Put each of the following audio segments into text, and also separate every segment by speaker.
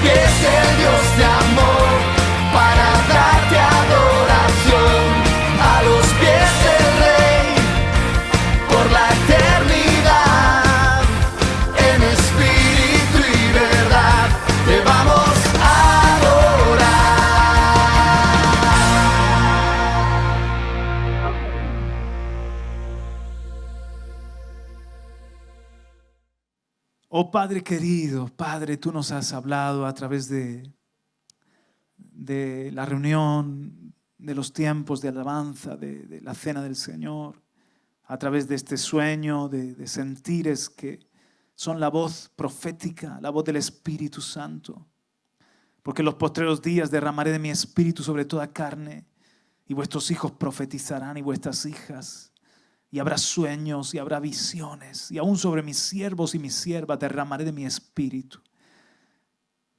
Speaker 1: pies del Dios de amor, para darte adoración, a los pies del Rey, por la eternidad, en espíritu y verdad, te vamos a adorar.
Speaker 2: Oh Padre querido, Padre, tú nos has hablado a través de la reunión, de los tiempos de alabanza, de la cena del Señor, a través de este sueño, de sentires que son la voz profética, la voz del Espíritu Santo. Porque en los postreros días derramaré de mi Espíritu sobre toda carne, y vuestros hijos profetizarán y vuestras hijas, y habrá sueños y habrá visiones, y aún sobre mis siervos y mis siervas derramaré de mi Espíritu.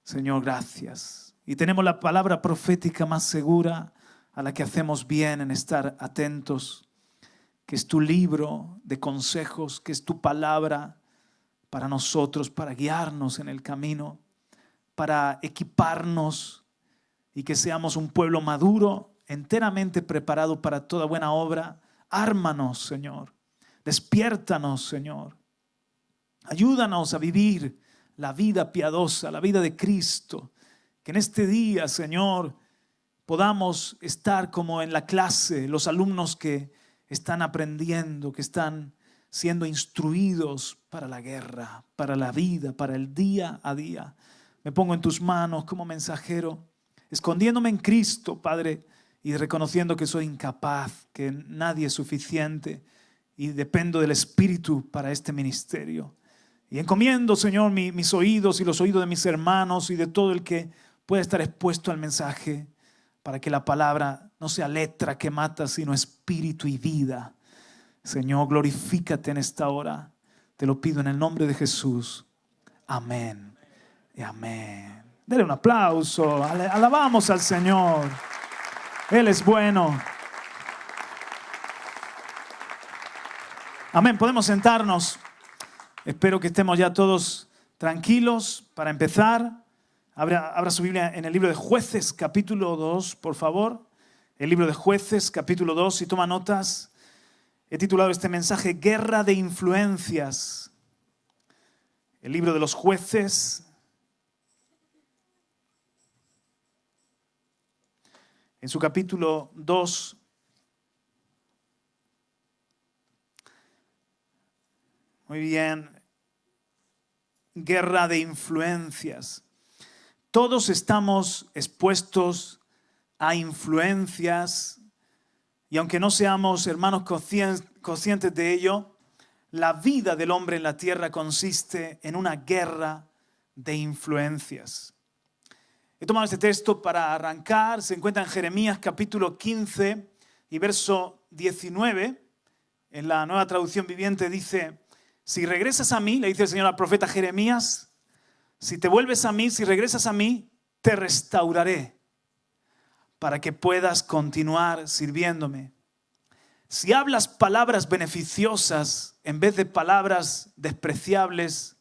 Speaker 2: Señor, gracias. Y tenemos la palabra profética más segura, a la que hacemos bien en estar atentos, que es tu libro de consejos, que es tu palabra para nosotros, para guiarnos en el camino, para equiparnos y que seamos un pueblo maduro, enteramente preparado para toda buena obra. Ármanos, Señor. Despiértanos, Señor. Ayúdanos a vivir la vida piadosa, la vida de Cristo. Que en este día, Señor, podamos estar como en la clase, los alumnos que están aprendiendo, que están siendo instruidos para la guerra, para la vida, para el día a día. Me pongo en tus manos como mensajero, escondiéndome en Cristo, Padre, y reconociendo que soy incapaz, que nadie es suficiente y dependo del Espíritu para este ministerio. Y encomiendo, Señor, mis oídos y los oídos de mis hermanos y de todo el que pueda estar expuesto al mensaje, para que la palabra no sea letra que mata, sino espíritu y vida. Señor, glorifícate en esta hora. Te lo pido en el nombre de Jesús. Amén y amén. Dele un aplauso. Alabamos al Señor. Él es bueno. Amén. Podemos sentarnos. Espero que estemos ya todos tranquilos para empezar. Abra su Biblia en el libro de Jueces, capítulo 2, por favor. El libro de Jueces, capítulo 2. Si toma notas, he titulado este mensaje Guerra de Influencias. El libro de los Jueces. En su capítulo 2, muy bien, guerra de influencias. Todos estamos expuestos a influencias y aunque no seamos hermanos conscientes de ello, la vida del hombre en la tierra consiste en una guerra de influencias. He tomado este texto para arrancar. Se encuentra en Jeremías capítulo 15 y verso 19. En la Nueva Traducción Viviente dice: si regresas a mí, le dice el Señor al profeta Jeremías, si te vuelves a mí, si regresas a mí, te restauraré para que puedas continuar sirviéndome. Si hablas palabras beneficiosas en vez de palabras despreciables,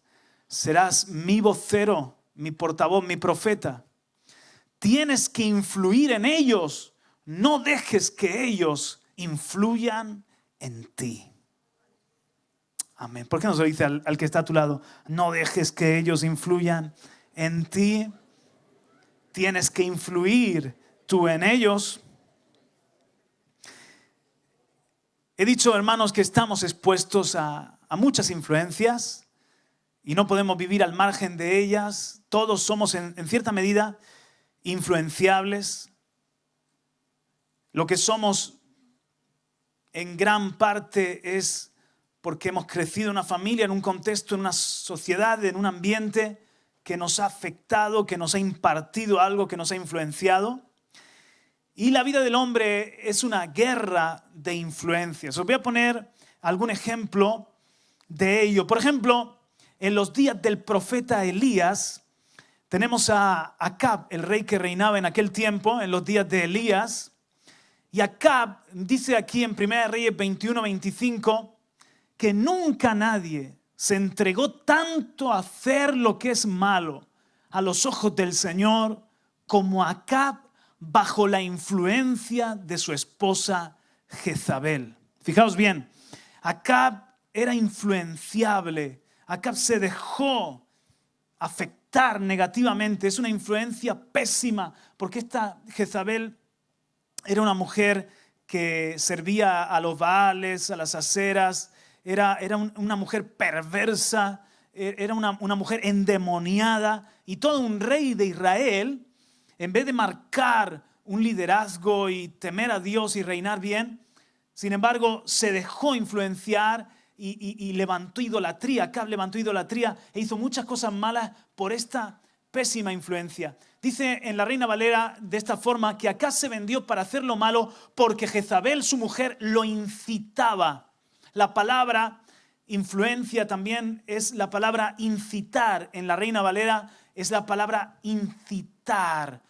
Speaker 2: serás mi vocero, mi portavoz, mi profeta. Tienes que influir en ellos. No dejes que ellos influyan en ti. Amén. ¿Por qué no se lo dice al que está a tu lado? No dejes que ellos influyan en ti. Tienes que influir tú en ellos. He dicho, hermanos, que estamos expuestos a muchas influencias y no podemos vivir al margen de ellas. Todos somos en cierta medida influenciables. Lo que somos en gran parte es porque hemos crecido en una familia, en un contexto, en una sociedad, en un ambiente que nos ha afectado, que nos ha impartido algo, que nos ha influenciado. Y la vida del hombre es una guerra de influencias. Os voy a poner algún ejemplo de ello. Por ejemplo, en los días del profeta Elías, tenemos a Acab, el rey que reinaba en aquel tiempo, en los días de Elías. Y Acab dice aquí en 1 Reyes 21-25 que nunca nadie se entregó tanto a hacer lo que es malo, a los ojos del Señor como Acab bajo la influencia de su esposa Jezabel. Fijaos bien, Acab era influenciable. Acab se dejó afectar negativamente. Es una influencia pésima porque esta Jezabel era una mujer que servía a los Baales, a las Aseras. Era una mujer perversa, era una mujer endemoniada. Y todo un rey de Israel, en vez de marcar un liderazgo y temer a Dios y reinar bien, sin embargo, se dejó influenciar y levantó idolatría. Acab levantó idolatría e hizo muchas cosas malas por esta pésima influencia. Dice en la Reina Valera de esta forma que Acab se vendió para hacer lo malo porque Jezabel, su mujer, lo incitaba. La palabra influencia también es la palabra incitar. En la Reina Valera es la palabra incitar.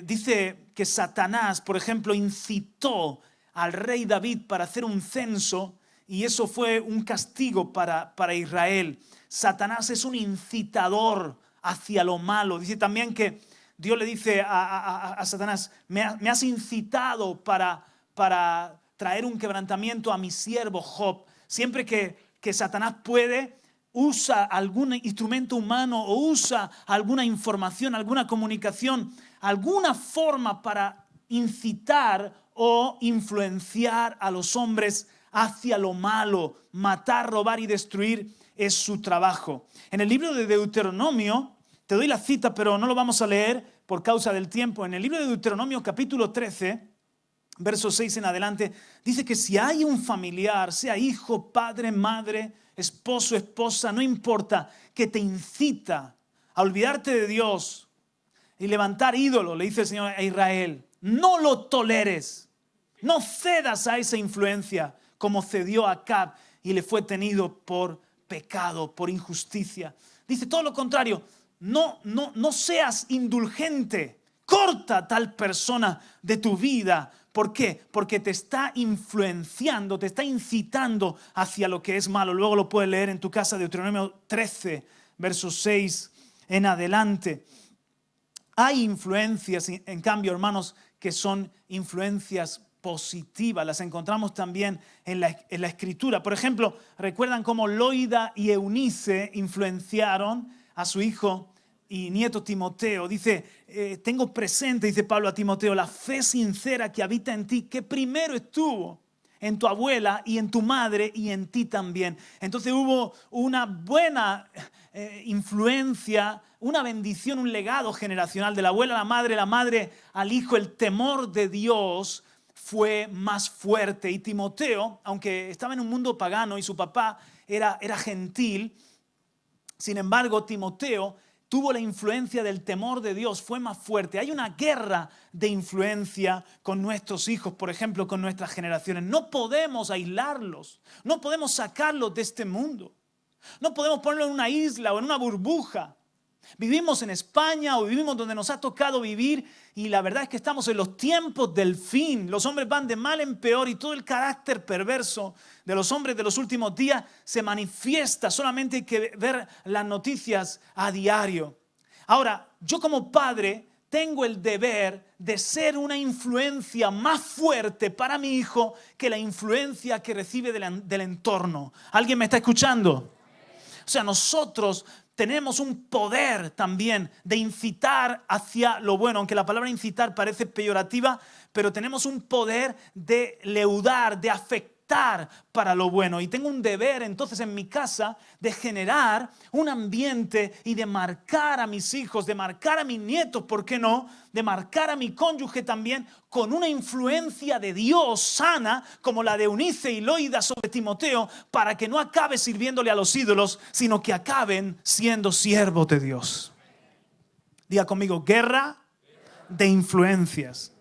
Speaker 2: Dice que Satanás, por ejemplo, incitó al rey David para hacer un censo y eso fue un castigo para Israel. Satanás es un incitador hacia lo malo. Dice también que Dios le dice a Satanás, me has incitado para traer un quebrantamiento a mi siervo Job. Siempre que Satanás puede, usa algún instrumento humano o usa alguna información, alguna comunicación, alguna forma para incitar o influenciar a los hombres hacia lo malo. Matar, robar y destruir es su trabajo. En el libro de Deuteronomio, te doy la cita, pero no lo vamos a leer por causa del tiempo. En el libro de Deuteronomio, capítulo 13, verso 6 en adelante, dice que si hay un familiar, sea hijo, padre, madre, esposo, esposa, no importa, que te incita a olvidarte de Dios y levantar ídolo, le dice el Señor a Israel, no lo toleres, no cedas a esa influencia como cedió Acab y le fue tenido por pecado, por injusticia. Dice todo lo contrario, no seas indulgente, corta a tal persona de tu vida. ¿Por qué? Porque te está influenciando, te está incitando hacia lo que es malo. Luego lo puedes leer en tu casa, Deuteronomio 13, versos 6 en adelante. Hay influencias, en cambio, hermanos, que son influencias positivas. Las encontramos también en la Escritura. Por ejemplo, ¿recuerdan cómo Loida y Eunice influenciaron a su hijo y nieto Timoteo? Dice, tengo presente, dice Pablo a Timoteo, la fe sincera que habita en ti, que primero estuvo en tu abuela y en tu madre y en ti también. Entonces hubo una buena influencia, una bendición, un legado generacional de la abuela a la madre al hijo. El temor de Dios fue más fuerte. Y Timoteo, aunque estaba en un mundo pagano y su papá era gentil, sin embargo, Timoteo tuvo la influencia del temor de Dios, fue más fuerte. Hay una guerra de influencia con nuestros hijos, por ejemplo, con nuestras generaciones. No podemos aislarlos, no podemos sacarlos de este mundo. No podemos ponerlos en una isla o en una burbuja. Vivimos en España o vivimos donde nos ha tocado vivir y la verdad es que estamos en los tiempos del fin. Los hombres van de mal en peor y todo el carácter perverso de los hombres de los últimos días se manifiesta. Solamente hay que ver las noticias a diario. Ahora, yo como padre tengo el deber de ser una influencia más fuerte para mi hijo que la influencia que recibe del entorno. ¿Alguien me está escuchando? O sea, nosotros tenemos un poder también de incitar hacia lo bueno, aunque la palabra incitar parece peyorativa, pero tenemos un poder de leudar, de afectar para lo bueno. Y tengo un deber entonces en mi casa de generar un ambiente y de marcar a mis hijos, de marcar a mis nietos, ¿por qué no? De marcar a mi cónyuge también con una influencia de Dios sana como la de Eunice y Loida sobre Timoteo, para que no acabe sirviéndole a los ídolos, sino que acaben siendo siervos de Dios. Diga conmigo, guerra de influencias.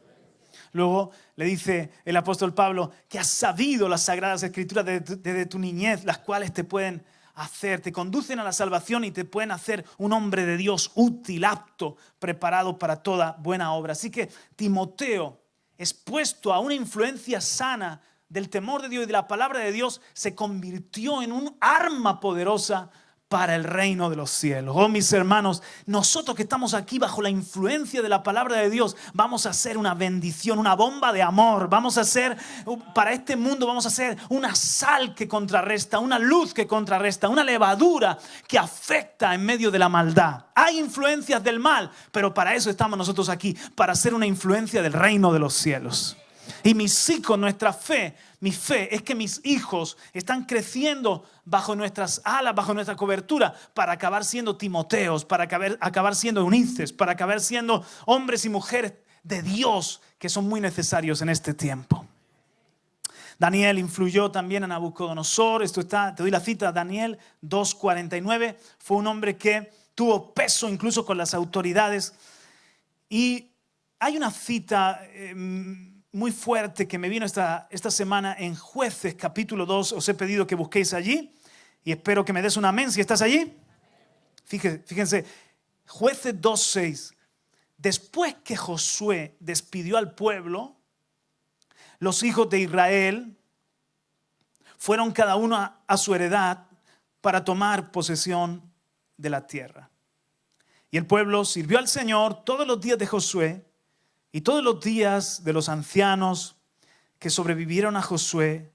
Speaker 2: Luego le dice el apóstol Pablo que has sabido las sagradas escrituras desde tu niñez, las cuales te pueden hacer, te conducen a la salvación y te pueden hacer un hombre de Dios útil, apto, preparado para toda buena obra. Así que Timoteo, expuesto a una influencia sana del temor de Dios y de la palabra de Dios, se convirtió en un arma poderosa para el reino de los cielos. Oh, mis hermanos, nosotros que estamos aquí bajo la influencia de la palabra de Dios, vamos a ser una bendición, una bomba de amor. Vamos a ser, para este mundo, vamos a ser una sal que contrarresta, una luz que contrarresta, una levadura que afecta en medio de la maldad. Hay influencias del mal, pero para eso estamos nosotros aquí, para ser una influencia del reino de los cielos. Y mis hijos, nuestra fe, mi fe es que mis hijos están creciendo bajo nuestras alas, bajo nuestra cobertura, para acabar siendo Timoteos, para acabar siendo Eunices, para acabar siendo hombres y mujeres de Dios que son muy necesarios en este tiempo. Daniel influyó también a Nabucodonosor. Esto está, te doy la cita, Daniel 2:49. Fue un hombre que tuvo peso incluso con las autoridades. Y hay una cita muy fuerte que me vino esta semana en Jueces capítulo 2. Os he pedido que busquéis allí y espero que me des un amén si estás allí. Fíjense, Jueces 2:6. Después que Josué despidió al pueblo, los hijos de Israel fueron cada uno a su heredad para tomar posesión de la tierra. Y el pueblo sirvió al Señor todos los días de Josué y todos los días de los ancianos que sobrevivieron a Josué,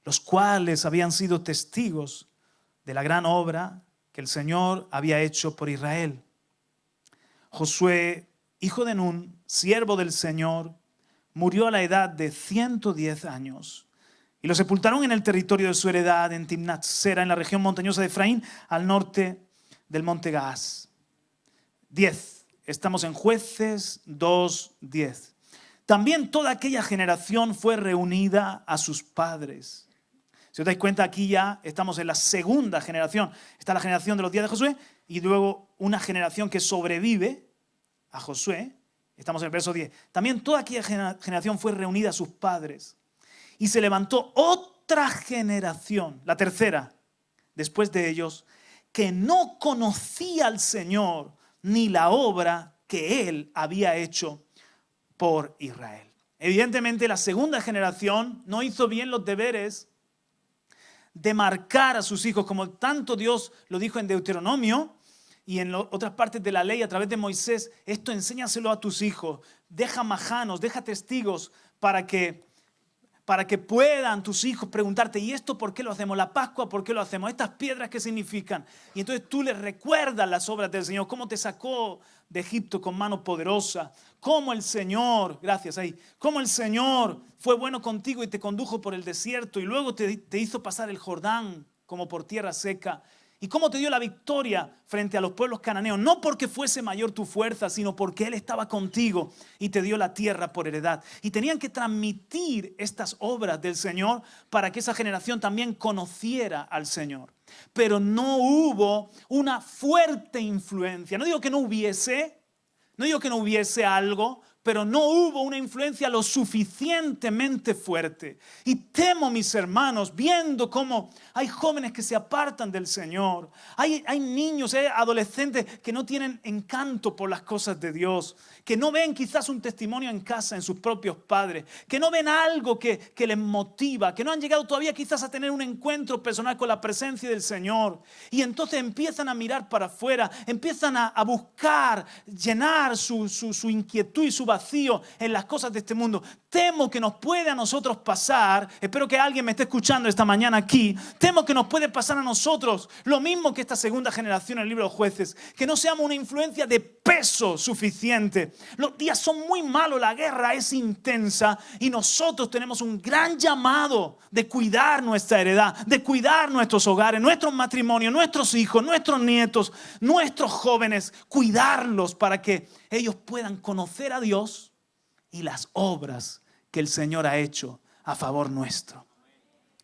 Speaker 2: los cuales habían sido testigos de la gran obra que el Señor había hecho por Israel. Josué, hijo de Nun, siervo del Señor, murió a la edad de 110 años y lo sepultaron en el territorio de su heredad en Timnat-Sera, en la región montañosa de Efraín, al norte del monte Gaas. 10. Estamos en Jueces 2:10. También toda aquella generación fue reunida a sus padres. Si os dais cuenta, aquí ya estamos en la segunda generación. Está la generación de los días de Josué y luego una generación que sobrevive a Josué. Estamos en el verso 10. También toda aquella generación fue reunida a sus padres. Y se levantó otra generación, la tercera, después de ellos, que no conocía al Señor ni la obra que Él había hecho por Israel. Evidentemente, la segunda generación no hizo bien los deberes de marcar a sus hijos, como tanto Dios lo dijo en Deuteronomio y en otras partes de la ley a través de Moisés. Esto enséñaselo a tus hijos, deja majanos, deja testigos para que puedan tus hijos preguntarte, ¿y esto por qué lo hacemos? La Pascua, ¿por qué lo hacemos? ¿Estas piedras qué significan? Y entonces tú les recuerdas las obras del Señor, cómo te sacó de Egipto con mano poderosa, cómo el Señor, gracias ahí, cómo el Señor fue bueno contigo y te condujo por el desierto y luego te hizo pasar el Jordán como por tierra seca. ¿Y cómo te dio la victoria frente a los pueblos cananeos? No porque fuese mayor tu fuerza, sino porque Él estaba contigo y te dio la tierra por heredad. Y tenían que transmitir estas obras del Señor para que esa generación también conociera al Señor. Pero no hubo una fuerte influencia. No digo que no hubiese algo, pero no hubo una influencia lo suficientemente fuerte. Y temo, mis hermanos, viendo cómo hay jóvenes que se apartan del Señor, hay niños, adolescentes que no tienen encanto por las cosas de Dios, que no ven quizás un testimonio en casa en sus propios padres, que no ven algo que les motiva, que no han llegado todavía quizás a tener un encuentro personal con la presencia del Señor. Y entonces empiezan a mirar para afuera, empiezan a buscar, llenar su inquietud y su vacío en las cosas de este mundo. Temo que nos puede a nosotros pasar, espero que alguien me esté escuchando esta mañana aquí, temo que nos puede pasar a nosotros lo mismo que esta segunda generación en el libro de Jueces, que no seamos una influencia de peso suficiente. Los días son muy malos, la guerra es intensa y nosotros tenemos un gran llamado de cuidar nuestra heredad, de cuidar nuestros hogares, nuestros matrimonios, nuestros hijos, nuestros nietos, nuestros jóvenes, cuidarlos para que ellos puedan conocer a Dios y las obras que el Señor ha hecho a favor nuestro.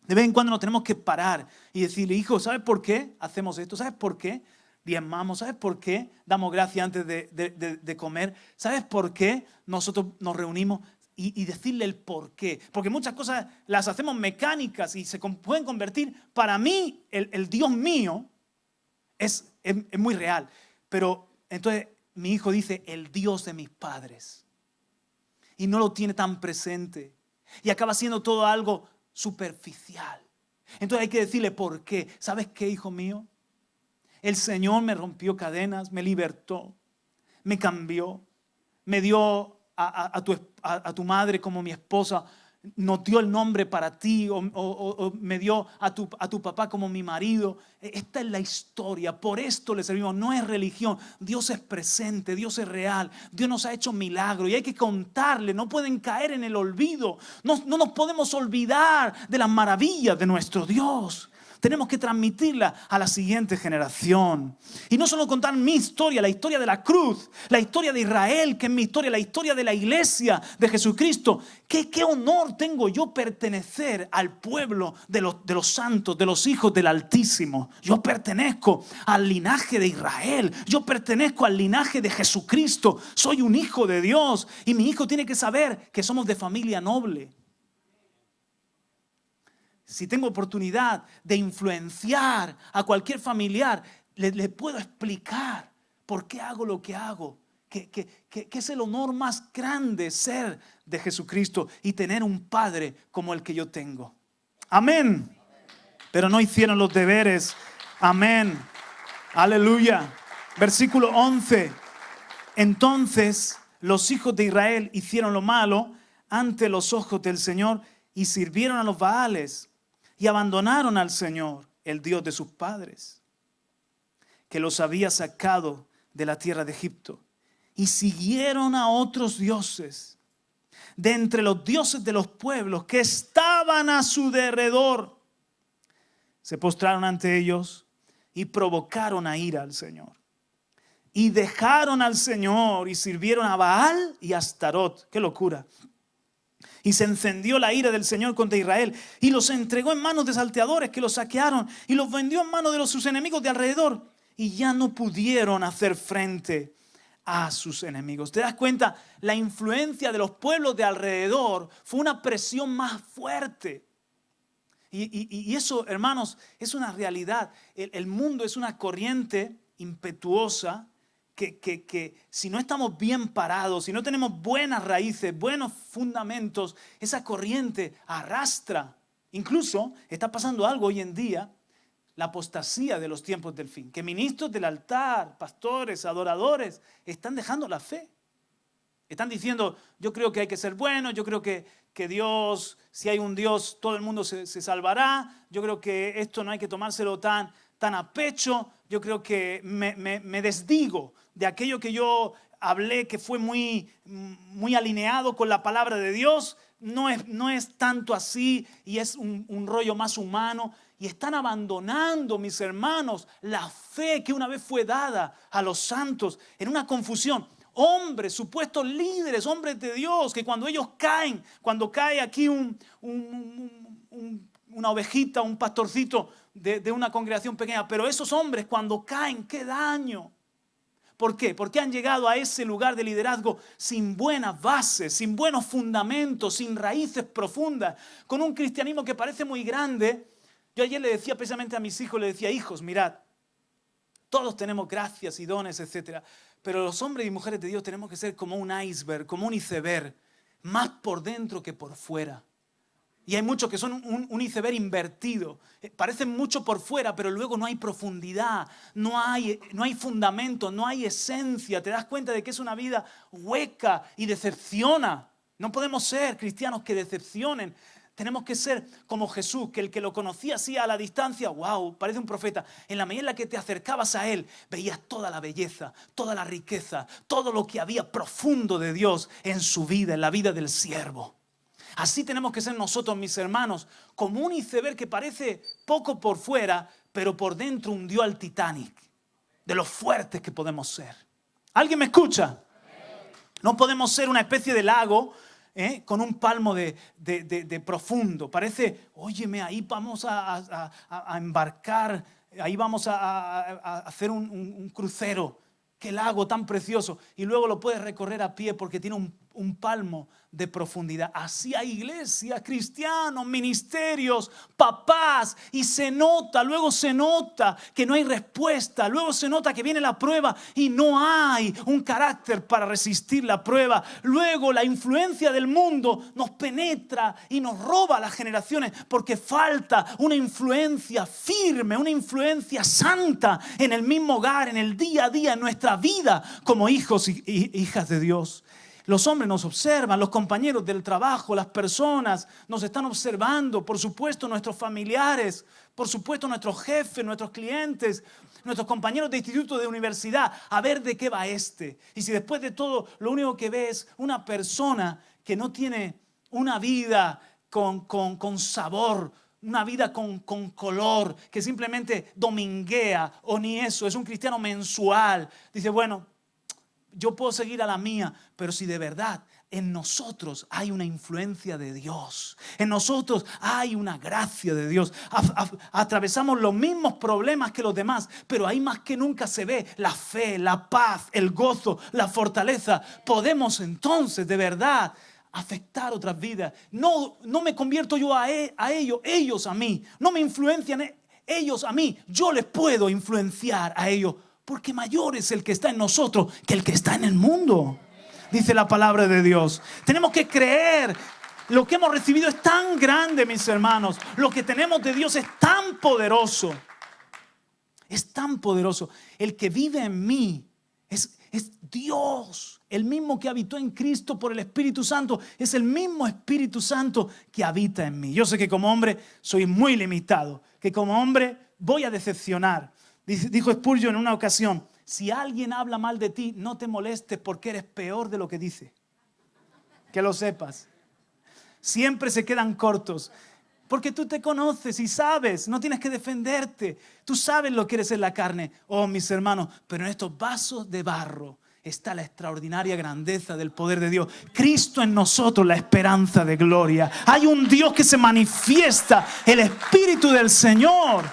Speaker 2: De vez en cuando nos tenemos que parar y decirle, hijo, ¿sabes por qué hacemos esto? ¿Sabes por qué diezmamos? ¿Sabes por qué damos gracias antes de comer? ¿Sabes por qué nosotros nos reunimos? Y decirle el por qué. Porque muchas cosas las hacemos mecánicas y se pueden convertir. Para mí, el Dios mío es muy real. Pero entonces mi hijo dice, el Dios de mis padres. Y no lo tiene tan presente. Y acaba siendo todo algo superficial. Entonces hay que decirle por qué. ¿Sabes qué, hijo mío? El Señor me rompió cadenas, me libertó, me cambió, me dio a tu madre como mi esposa, nos dio el nombre para ti o me dio a tu papá como mi marido. Esta es la historia, por esto le servimos. No es religión, Dios es presente, Dios es real, Dios nos ha hecho milagros y hay que contarle, no pueden caer en el olvido. No nos podemos olvidar de las maravillas de nuestro Dios. Tenemos que transmitirla a la siguiente generación. Y no solo contar mi historia, la historia de la cruz, la historia de Israel, que es mi historia, la historia de la iglesia de Jesucristo. ¿Qué honor tengo yo pertenecer al pueblo de los santos, de los hijos del Altísimo? Yo pertenezco al linaje de Israel. Yo pertenezco al linaje de Jesucristo. Soy un hijo de Dios y mi hijo tiene que saber que somos de familia noble. Si tengo oportunidad de influenciar a cualquier familiar, le puedo explicar por qué hago lo que hago. Que es el honor más grande ser de Jesucristo y tener un padre como el que yo tengo. Amén. Pero no hicieron los deberes. Amén. Aleluya. Versículo 11. Entonces los hijos de Israel hicieron lo malo ante los ojos del Señor y sirvieron a los Baales. Y abandonaron al Señor, el Dios de sus padres, que los había sacado de la tierra de Egipto. Y siguieron a otros dioses, de entre los dioses de los pueblos que estaban a su derredor. Se postraron ante ellos y provocaron a ira al Señor. Y dejaron al Señor y sirvieron a Baal y a Astarot. ¡Qué locura! Y se encendió la ira del Señor contra Israel y los entregó en manos de salteadores que los saquearon y los vendió en manos de sus enemigos de alrededor y ya no pudieron hacer frente a sus enemigos. ¿Te das cuenta? La influencia de los pueblos de alrededor fue una presión más fuerte. Y eso, hermanos, es una realidad. El mundo es una corriente impetuosa que si no estamos bien parados, si no tenemos buenas raíces, buenos fundamentos, esa corriente arrastra. Incluso está pasando algo hoy en día, la apostasía de los tiempos del fin, que ministros del altar, pastores, adoradores, están dejando la fe. Están diciendo, yo creo que hay que ser bueno, yo creo que Dios, si hay un Dios, todo el mundo se salvará, yo creo que esto no hay que tomárselo tan a pecho, yo creo que me desdigo de aquello que yo hablé que fue muy alineado con la palabra de Dios, no es tanto así y es un rollo más humano y están abandonando, mis hermanos, la fe que una vez fue dada a los santos en una confusión. Hombres, supuestos líderes, hombres de Dios, que cuando ellos caen, cuando cae aquí una ovejita, un pastorcito de una congregación pequeña, pero esos hombres cuando caen, ¡qué daño! ¿Por qué? Porque han llegado a ese lugar de liderazgo sin buenas bases, sin buenos fundamentos, sin raíces profundas, con un cristianismo que parece muy grande. Yo ayer le decía precisamente a mis hijos, le decía, hijos, mirad, todos tenemos gracias y dones, etcétera, pero los hombres y mujeres de Dios tenemos que ser como un iceberg, como un iceberg, más por dentro que por fuera. Y hay muchos que son un iceberg invertido. Parecen mucho por fuera, pero luego no hay profundidad, no hay fundamento, no hay esencia. Te das cuenta de que es una vida hueca y decepciona. No podemos ser cristianos que decepcionen. Tenemos que ser como Jesús, que el que lo conocía así a la distancia, wow, parece un profeta. En la medida en la que te acercabas a Él, veías toda la belleza, toda la riqueza, todo lo que había profundo de Dios en su vida, en la vida del siervo. Así tenemos que ser nosotros, mis hermanos, como un iceberg que parece poco por fuera, pero por dentro hundió al Titanic, de lo fuertes que podemos ser. ¿Alguien me escucha? No podemos ser una especie de lago con un palmo de profundo. Parece, óyeme, ahí vamos a embarcar, ahí vamos a hacer un crucero. Qué lago tan precioso. Y luego lo puedes recorrer a pie porque tiene un palmo de profundidad. Así hay iglesias, cristianos, ministerios, papás, y se nota, luego se nota que no hay respuesta, luego se nota que viene la prueba y no hay un carácter para resistir la prueba. Luego la influencia del mundo nos penetra y nos roba a las generaciones porque falta una influencia firme, una influencia santa en el mismo hogar, en el día a día, en nuestra vida como hijos y hijas de Dios. Los hombres nos observan, los compañeros del trabajo, las personas nos están observando, por supuesto nuestros familiares, por supuesto nuestros jefes, nuestros clientes, nuestros compañeros de instituto, de universidad, a ver de qué va este. Y si después de todo lo único que ve es una persona que no tiene una vida con sabor, una vida con color, que simplemente dominguea o ni eso, es un cristiano mensual, dice, bueno, yo puedo seguir a la mía, pero si de verdad en nosotros hay una influencia de Dios, en nosotros hay una gracia de Dios, atravesamos los mismos problemas que los demás, pero ahí más que nunca se ve la fe, la paz, el gozo, la fortaleza. Podemos entonces de verdad afectar otras vidas. No me convierto yo a ellos, ellos a mí. No me influencian ellos a mí. Yo les puedo influenciar a ellos. Porque mayor es el que está en nosotros que el que está en el mundo, dice la palabra de Dios. Tenemos que creer. Lo que hemos recibido es tan grande, mis hermanos. Lo que tenemos de Dios es tan poderoso. Es tan poderoso. El que vive en mí es Dios. El mismo que habitó en Cristo por el Espíritu Santo es el mismo Espíritu Santo que habita en mí. Yo sé que como hombre soy muy limitado, que como hombre voy a decepcionar. Dijo Spurgeon en una ocasión, si alguien habla mal de ti, no te molestes porque eres peor de lo que dice. Que lo sepas. Siempre se quedan cortos. Porque tú te conoces y sabes, no tienes que defenderte. Tú sabes lo que eres en la carne. Oh, mis hermanos, pero en estos vasos de barro está la extraordinaria grandeza del poder de Dios. Cristo en nosotros, la esperanza de gloria. Hay un Dios que se manifiesta, el Espíritu del Señor.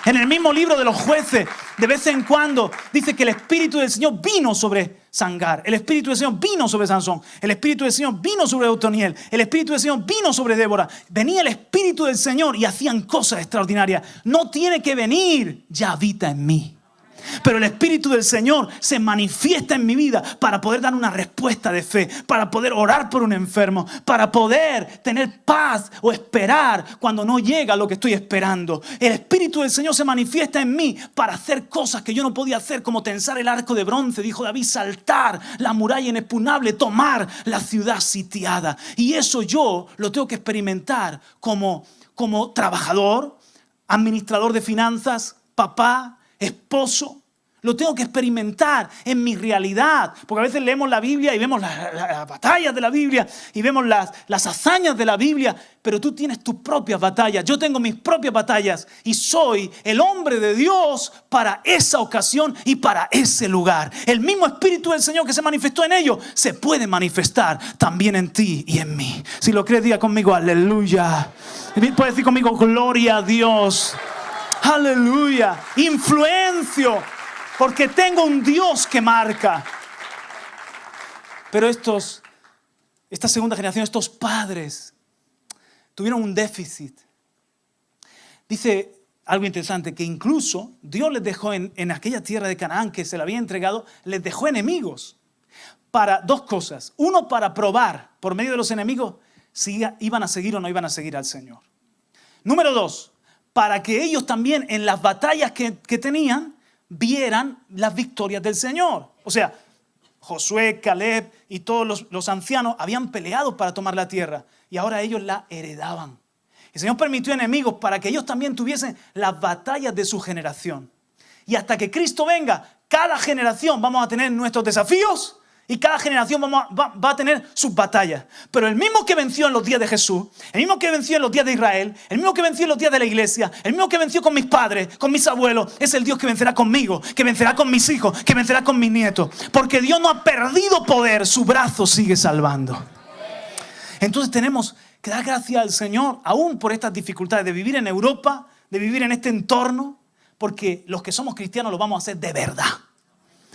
Speaker 2: En el mismo libro de los Jueces, de vez en cuando, dice que el Espíritu del Señor vino sobre Sangar. El Espíritu del Señor vino sobre Sansón. El Espíritu del Señor vino sobre Otoniel. El Espíritu del Señor vino sobre Débora. Venía el Espíritu del Señor y hacían cosas extraordinarias. No tiene que venir, ya habita en mí. Pero el Espíritu del Señor se manifiesta en mi vida para poder dar una respuesta de fe, para poder orar por un enfermo, para poder tener paz o esperar cuando no llega lo que estoy esperando. El Espíritu del Señor se manifiesta en mí para hacer cosas que yo no podía hacer, como tensar el arco de bronce, dijo David, saltar la muralla inexpugnable, tomar la ciudad sitiada. Y eso yo lo tengo que experimentar como trabajador, administrador de finanzas, papá, esposo. Lo tengo que experimentar en mi realidad. Porque a veces leemos la Biblia y vemos las batallas de la Biblia y vemos las hazañas de la Biblia, pero tú tienes tus propias batallas. Yo tengo mis propias batallas y soy el hombre de Dios para esa ocasión y para ese lugar. El mismo Espíritu del Señor que se manifestó en ellos se puede manifestar también en ti y en mí. Si lo crees, diga conmigo aleluya. Puedes decir conmigo gloria a Dios. Aleluya. Influencio porque tengo un Dios que marca. Pero esta segunda generación, estos padres tuvieron un déficit. Dice algo interesante, que incluso Dios les dejó en aquella tierra de Canaán que se le había entregado, les dejó enemigos para dos cosas. Uno, para probar por medio de los enemigos si iban a seguir o no iban a seguir al Señor. Número dos, para que ellos también en las batallas que tenían vieran las victorias del Señor. O sea, Josué, Caleb y todos los ancianos habían peleado para tomar la tierra y ahora ellos la heredaban. El Señor permitió enemigos para que ellos también tuviesen las batallas de su generación. Y hasta que Cristo venga, cada generación vamos a tener nuestros desafíos y cada generación va a tener sus batallas. Pero el mismo que venció en los días de Jesús, el mismo que venció en los días de Israel, el mismo que venció en los días de la iglesia, el mismo que venció con mis padres, con mis abuelos, es el Dios que vencerá conmigo, que vencerá con mis hijos, que vencerá con mis nietos. Porque Dios no ha perdido poder, su brazo sigue salvando. Entonces tenemos que dar gracias al Señor, aún por estas dificultades de vivir en Europa, de vivir en este entorno, porque los que somos cristianos lo vamos a hacer de verdad.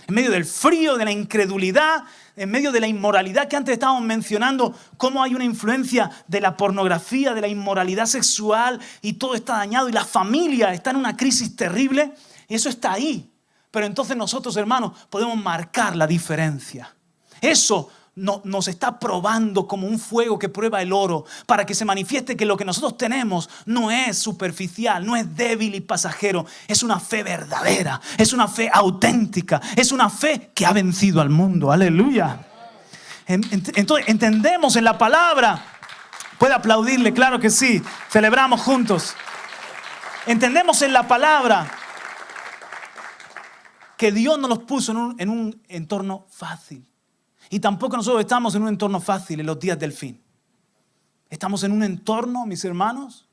Speaker 2: en medio del frío, de la incredulidad, en medio de la inmoralidad que antes estábamos mencionando, cómo hay una influencia de la pornografía, de la inmoralidad sexual y todo está dañado y la familia está en una crisis terrible. Y eso está ahí. Pero entonces nosotros, hermanos, podemos marcar la diferencia. Eso nos está probando como un fuego que prueba el oro para que se manifieste que lo que nosotros tenemos no es superficial, no es débil y pasajero. Es una fe verdadera, es una fe auténtica, es una fe que ha vencido al mundo. Aleluya. Entonces entendemos en la palabra. Puede aplaudirle, claro que sí. Celebramos juntos. Entendemos en la palabra que Dios no los puso en un entorno fácil. Y tampoco nosotros estamos en un entorno fácil en los días del fin. Estamos en un entorno, mis hermanos,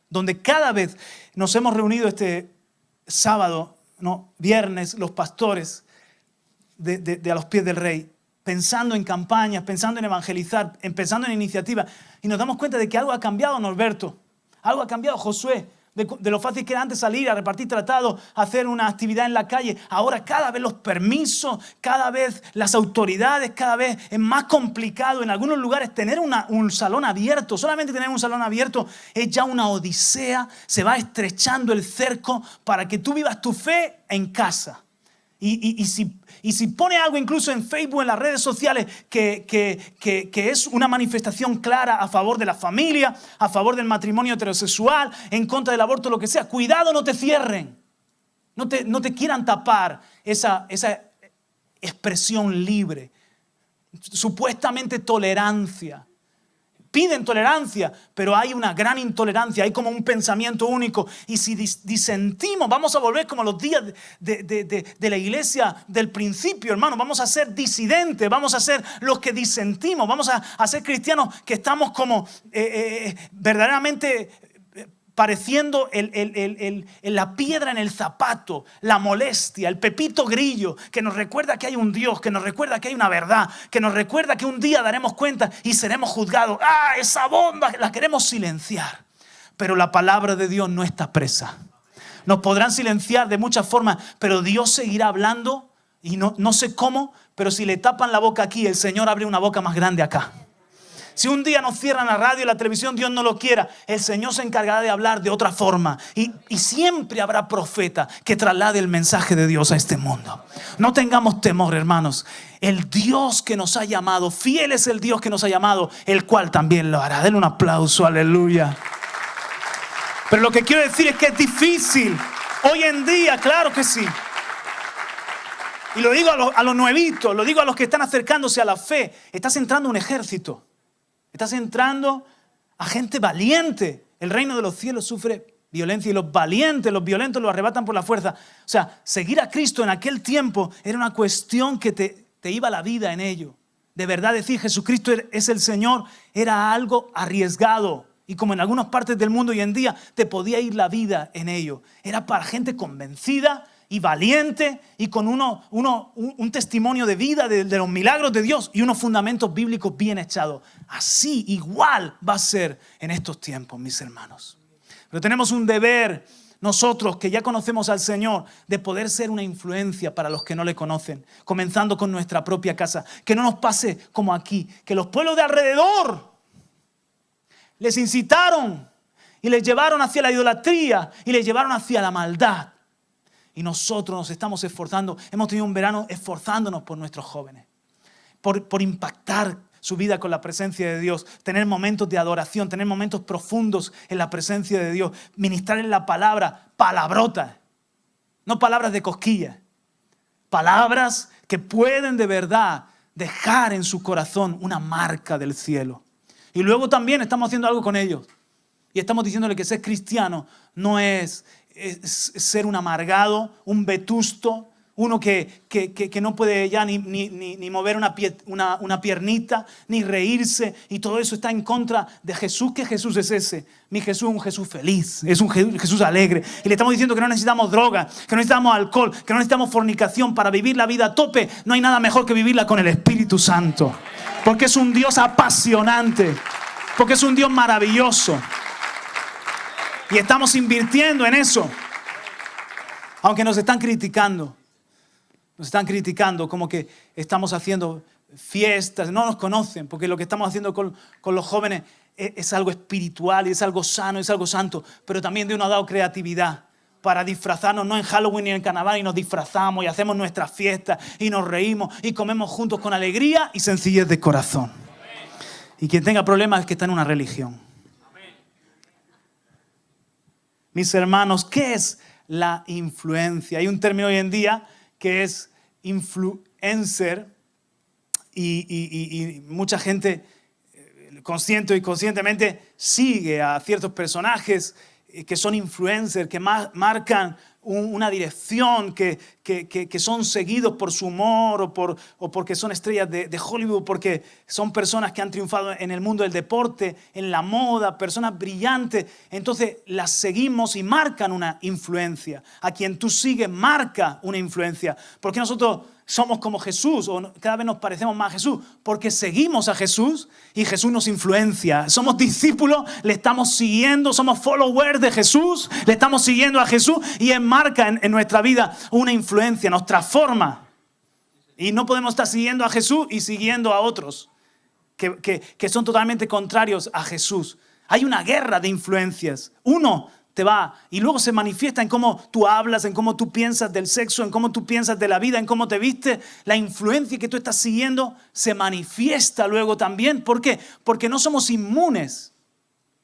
Speaker 2: donde cada vez nos hemos reunido este sábado, viernes, los pastores de A los Pies del Rey, pensando en campañas, pensando en evangelizar, pensando en iniciativas. Y nos damos cuenta de que algo ha cambiado, Norberto. Algo ha cambiado, Josué. De lo fácil que era antes salir a repartir tratados, hacer una actividad en la calle. Ahora cada vez los permisos, cada vez las autoridades, cada vez es más complicado en algunos lugares tener un salón abierto. Solamente tener un salón abierto es ya una odisea. Se va estrechando el cerco para que tú vivas tu fe en casa. Y si pone algo incluso en Facebook, en las redes sociales, que es una manifestación clara a favor de la familia, a favor del matrimonio heterosexual, en contra del aborto, lo que sea, cuidado, no te cierren. No te quieran tapar esa expresión libre. Supuestamente tolerancia. Piden tolerancia, pero hay una gran intolerancia, hay como un pensamiento único. Y si disentimos, vamos a volver como los días de la iglesia del principio, hermano. Vamos a ser disidentes, vamos a ser los que disentimos, vamos a ser cristianos que estamos como verdaderamente pareciendo la piedra en el zapato, la molestia, el pepito grillo, que nos recuerda que hay un Dios, que nos recuerda que hay una verdad, que nos recuerda que un día daremos cuenta y seremos juzgados. ¡Ah, esa bomba! La queremos silenciar. Pero la palabra de Dios no está presa. Nos podrán silenciar de muchas formas, pero Dios seguirá hablando y no sé cómo, pero si le tapan la boca aquí, el Señor abre una boca más grande acá. Si un día nos cierran la radio y la televisión, Dios no lo quiera, el Señor se encargará de hablar de otra forma. Y siempre habrá profeta que traslade el mensaje de Dios a este mundo. No tengamos temor, hermanos. El Dios que nos ha llamado, fiel es el Dios que nos ha llamado, el cual también lo hará. Denle un aplauso, aleluya. Pero lo que quiero decir es que es difícil. Hoy en día, claro que sí. Y lo digo a los nuevitos, lo digo a los que están acercándose a la fe. Estás entrando a un ejército. Estás entrando a gente valiente. El reino de los cielos sufre violencia y los violentos lo arrebatan por la fuerza. O sea, seguir a Cristo en aquel tiempo era una cuestión que te iba la vida en ello. De verdad decir Jesucristo es el Señor era algo arriesgado. Y como en algunas partes del mundo hoy en día te podía ir la vida en ello. Era para gente convencida y valiente y con un testimonio de vida de los milagros de Dios y unos fundamentos bíblicos bien echados. Así igual va a ser en estos tiempos, mis hermanos. Pero tenemos un deber, nosotros que ya conocemos al Señor, de poder ser una influencia para los que no le conocen, comenzando con nuestra propia casa. Que no nos pase como aquí, que los pueblos de alrededor les incitaron y les llevaron hacia la idolatría y les llevaron hacia la maldad. Y nosotros nos estamos esforzando, hemos tenido un verano esforzándonos por nuestros jóvenes, por impactar su vida con la presencia de Dios, tener momentos de adoración, tener momentos profundos en la presencia de Dios, ministrar en la palabra, palabrotas, no palabras de cosquillas, palabras que pueden de verdad dejar en su corazón una marca del cielo. Y luego también estamos haciendo algo con ellos y estamos diciéndole que ser cristiano no es ser un amargado, un vetusto, uno que no puede ya ni mover una piernita, ni reírse, y todo eso está en contra de Jesús. ¿Qué Jesús es ese? Mi Jesús es un Jesús feliz, es un Jesús alegre. Y le estamos diciendo que no necesitamos droga, que no necesitamos alcohol, que no necesitamos fornicación para vivir la vida a tope. No hay nada mejor que vivirla con el Espíritu Santo, porque es un Dios apasionante, porque es un Dios maravilloso. Y estamos invirtiendo en eso. Aunque nos están criticando. Nos están criticando como que estamos haciendo fiestas, no nos conocen, porque lo que estamos haciendo con los jóvenes es algo espiritual, y es algo sano, es algo santo, pero también Dios nos ha dado creatividad para disfrazarnos, no en Halloween ni en carnaval, y nos disfrazamos y hacemos nuestras fiestas y nos reímos y comemos juntos con alegría y sencillez de corazón. Y quien tenga problemas es que está en una religión. Mis hermanos, ¿qué es la influencia? Hay un término hoy en día que es influencer y mucha gente consciente o inconscientemente sigue a ciertos personajes que son influencers, que marcan una dirección, que son seguidos por su humor o porque son estrellas de Hollywood, porque son personas que han triunfado en el mundo del deporte, en la moda, personas brillantes. Entonces las seguimos y marcan una influencia. A quien tú sigues marca una influencia. ¿Por qué nosotros somos como Jesús o cada vez nos parecemos más a Jesús? Porque seguimos a Jesús y Jesús nos influencia. Somos discípulos, le estamos siguiendo, somos followers de Jesús, le estamos siguiendo a Jesús y Él marca en nuestra vida una influencia, nos transforma. Y no podemos estar siguiendo a Jesús y siguiendo a otros que son totalmente contrarios a Jesús. Hay una guerra de influencias. Uno te va y luego se manifiesta en cómo tú hablas, en cómo tú piensas del sexo, en cómo tú piensas de la vida, en cómo te vistes. La influencia que tú estás siguiendo se manifiesta luego también. ¿Por qué? Porque no somos inmunes.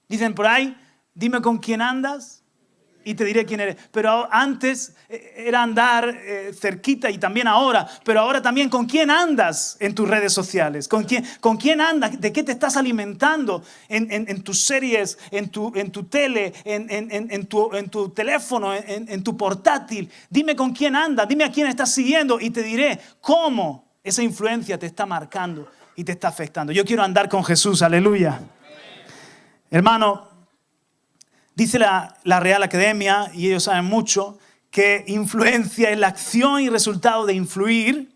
Speaker 2: Dicen por ahí, dime con quién andas y te diré quién eres. Pero antes era andar cerquita y también ahora. Pero ahora también con quién andas en tus redes sociales. ¿Con quién andas? ¿De qué te estás alimentando? En tus series, en tu tele, en tu teléfono, en tu portátil. Dime con quién andas, dime a quién estás siguiendo y te diré cómo esa influencia te está marcando y te está afectando. Yo quiero andar con Jesús, aleluya. Hermano, dice la Real Academia, y ellos saben mucho, que influencia es la acción y resultado de influir,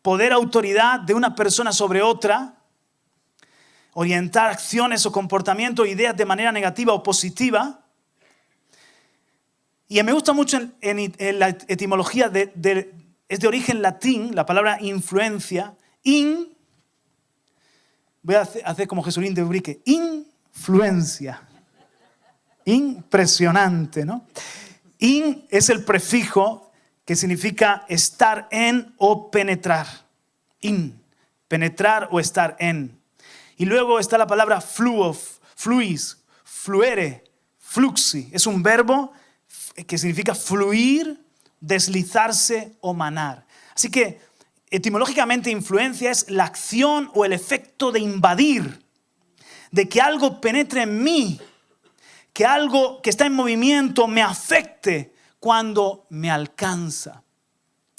Speaker 2: poder, autoridad de una persona sobre otra, orientar acciones o comportamientos, ideas de manera negativa o positiva. Y me gusta mucho en la etimología, es de origen latín, la palabra influencia, voy a hacer como Jesulín de Ubrique, influencia. Impresionante, ¿no? In es el prefijo que significa estar en o penetrar. Penetrar o estar en. Y luego está la palabra fluis, fluere, fluxi. Es un verbo que significa fluir, deslizarse o manar. Así que etimológicamente influencia es la acción o el efecto de invadir, de que algo penetre en mí, que algo que está en movimiento me afecte cuando me alcanza.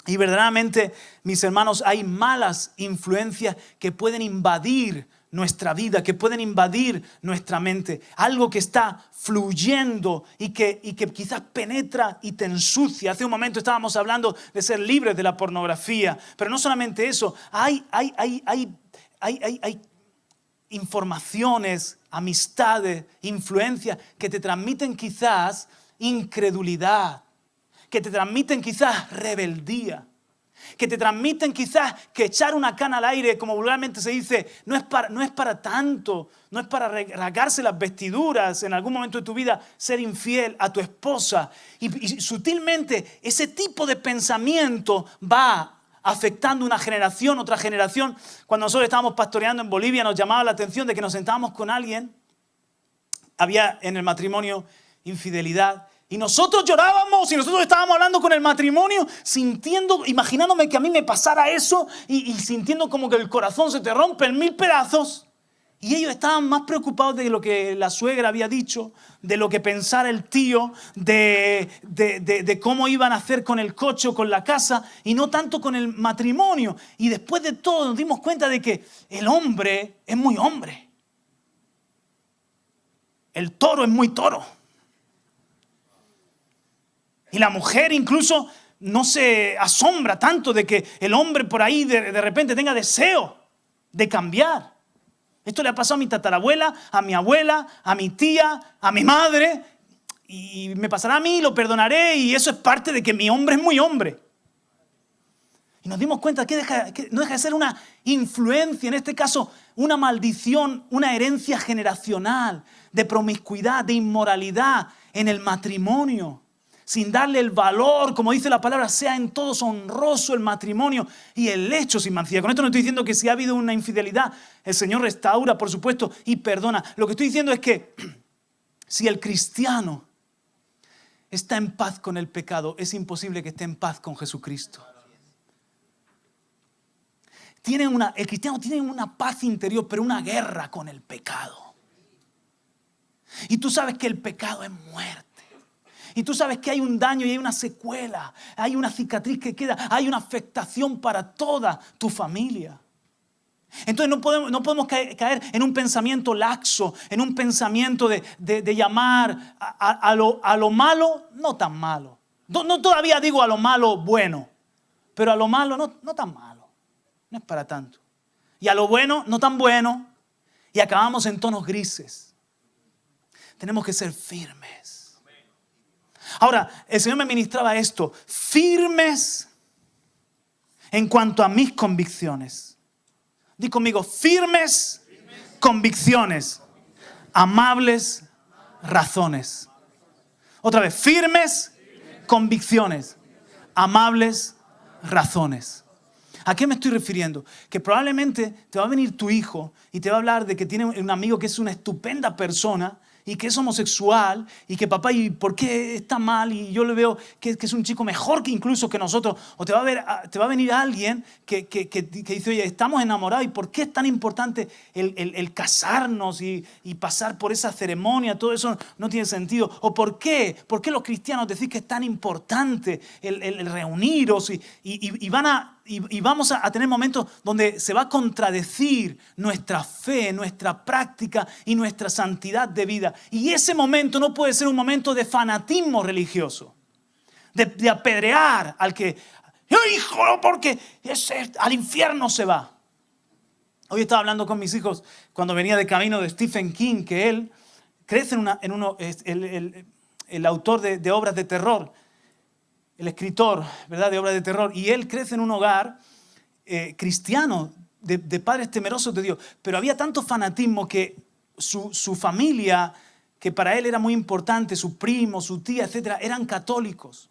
Speaker 2: Y verdaderamente, mis hermanos, hay malas influencias que pueden invadir nuestra vida, que pueden invadir nuestra mente. Algo que está fluyendo y que quizás penetra y te ensucia. Hace un momento estábamos hablando de ser libres de la pornografía. Pero no solamente eso, hay informaciones, amistades, influencias que te transmiten quizás incredulidad, que te transmiten quizás rebeldía, que te transmiten quizás que echar una cana al aire, como vulgarmente se dice, no es para tanto, no es para rasgarse las vestiduras, en algún momento de tu vida ser infiel a tu esposa. Y sutilmente ese tipo de pensamiento va afectando una generación, otra generación. Cuando nosotros estábamos pastoreando en Bolivia, nos llamaba la atención de que nos sentábamos con alguien, había en el matrimonio infidelidad, y nosotros llorábamos y nosotros estábamos hablando con el matrimonio, sintiendo, imaginándome que a mí me pasara eso y sintiendo como que el corazón se te rompe en 1000 pedazos. Y ellos estaban más preocupados de lo que la suegra había dicho, de lo que pensara el tío, de cómo iban a hacer con el coche o con la casa, y no tanto con el matrimonio. Y después de todo nos dimos cuenta de que el hombre es muy hombre. El toro es muy toro. Y la mujer incluso no se asombra tanto de que el hombre por ahí de repente tenga deseo de cambiar. Esto le ha pasado a mi tatarabuela, a mi abuela, a mi tía, a mi madre. Y me pasará a mí, lo perdonaré. Y eso es parte de que mi hombre es muy hombre. Y nos dimos cuenta que no deja de ser una influencia, en este caso una maldición, una herencia generacional de promiscuidad, de inmoralidad en el matrimonio. Sin darle el valor, como dice la palabra, sea en todos honroso el matrimonio y el lecho sin mancilla. Con esto no estoy diciendo que si ha habido una infidelidad, el Señor restaura, por supuesto, y perdona. Lo que estoy diciendo es que si el cristiano está en paz con el pecado, es imposible que esté en paz con Jesucristo. El cristiano tiene una paz interior, pero una guerra con el pecado. Y tú sabes que el pecado es muerte. Y tú sabes que hay un daño y hay una secuela, hay una cicatriz que queda, hay una afectación para toda tu familia. Entonces no podemos caer en un pensamiento laxo, en un pensamiento de llamar a lo malo no tan malo. No todavía digo a lo malo bueno, pero a lo malo no tan malo. No es para tanto. Y a lo bueno no tan bueno. Y acabamos en tonos grises. Tenemos que ser firmes. Ahora, el Señor me ministraba esto. Firmes en cuanto a mis convicciones. Di conmigo, firmes convicciones. Amables razones. Otra vez, firmes convicciones. Amables razones. ¿A qué me estoy refiriendo? Que probablemente te va a venir tu hijo y te va a hablar de que tiene un amigo que es una estupenda persona y que es homosexual y que papá, ¿y por qué está mal? Y yo le veo que es un chico mejor que incluso que nosotros. O te va a venir alguien que dice, oye, estamos enamorados, ¿y por qué es tan importante el casarnos y pasar por esa ceremonia? Todo eso no tiene sentido. ¿O por qué? ¿Por qué los cristianos decís que es tan importante el reuniros? Y vamos a tener momentos donde se va a contradecir nuestra fe, nuestra práctica y nuestra santidad de vida. Y ese momento no puede ser un momento de fanatismo religioso, de apedrear al que, hijo, porque al infierno se va. Hoy estaba hablando con mis hijos cuando venía de camino de Stephen King, que él crece el autor de obras de terror, el escritor, ¿verdad?, de obras de terror, y él crece en un hogar cristiano, de padres temerosos de Dios, pero había tanto fanatismo que su familia, que para él era muy importante, su primo, su tía, etcétera, eran católicos.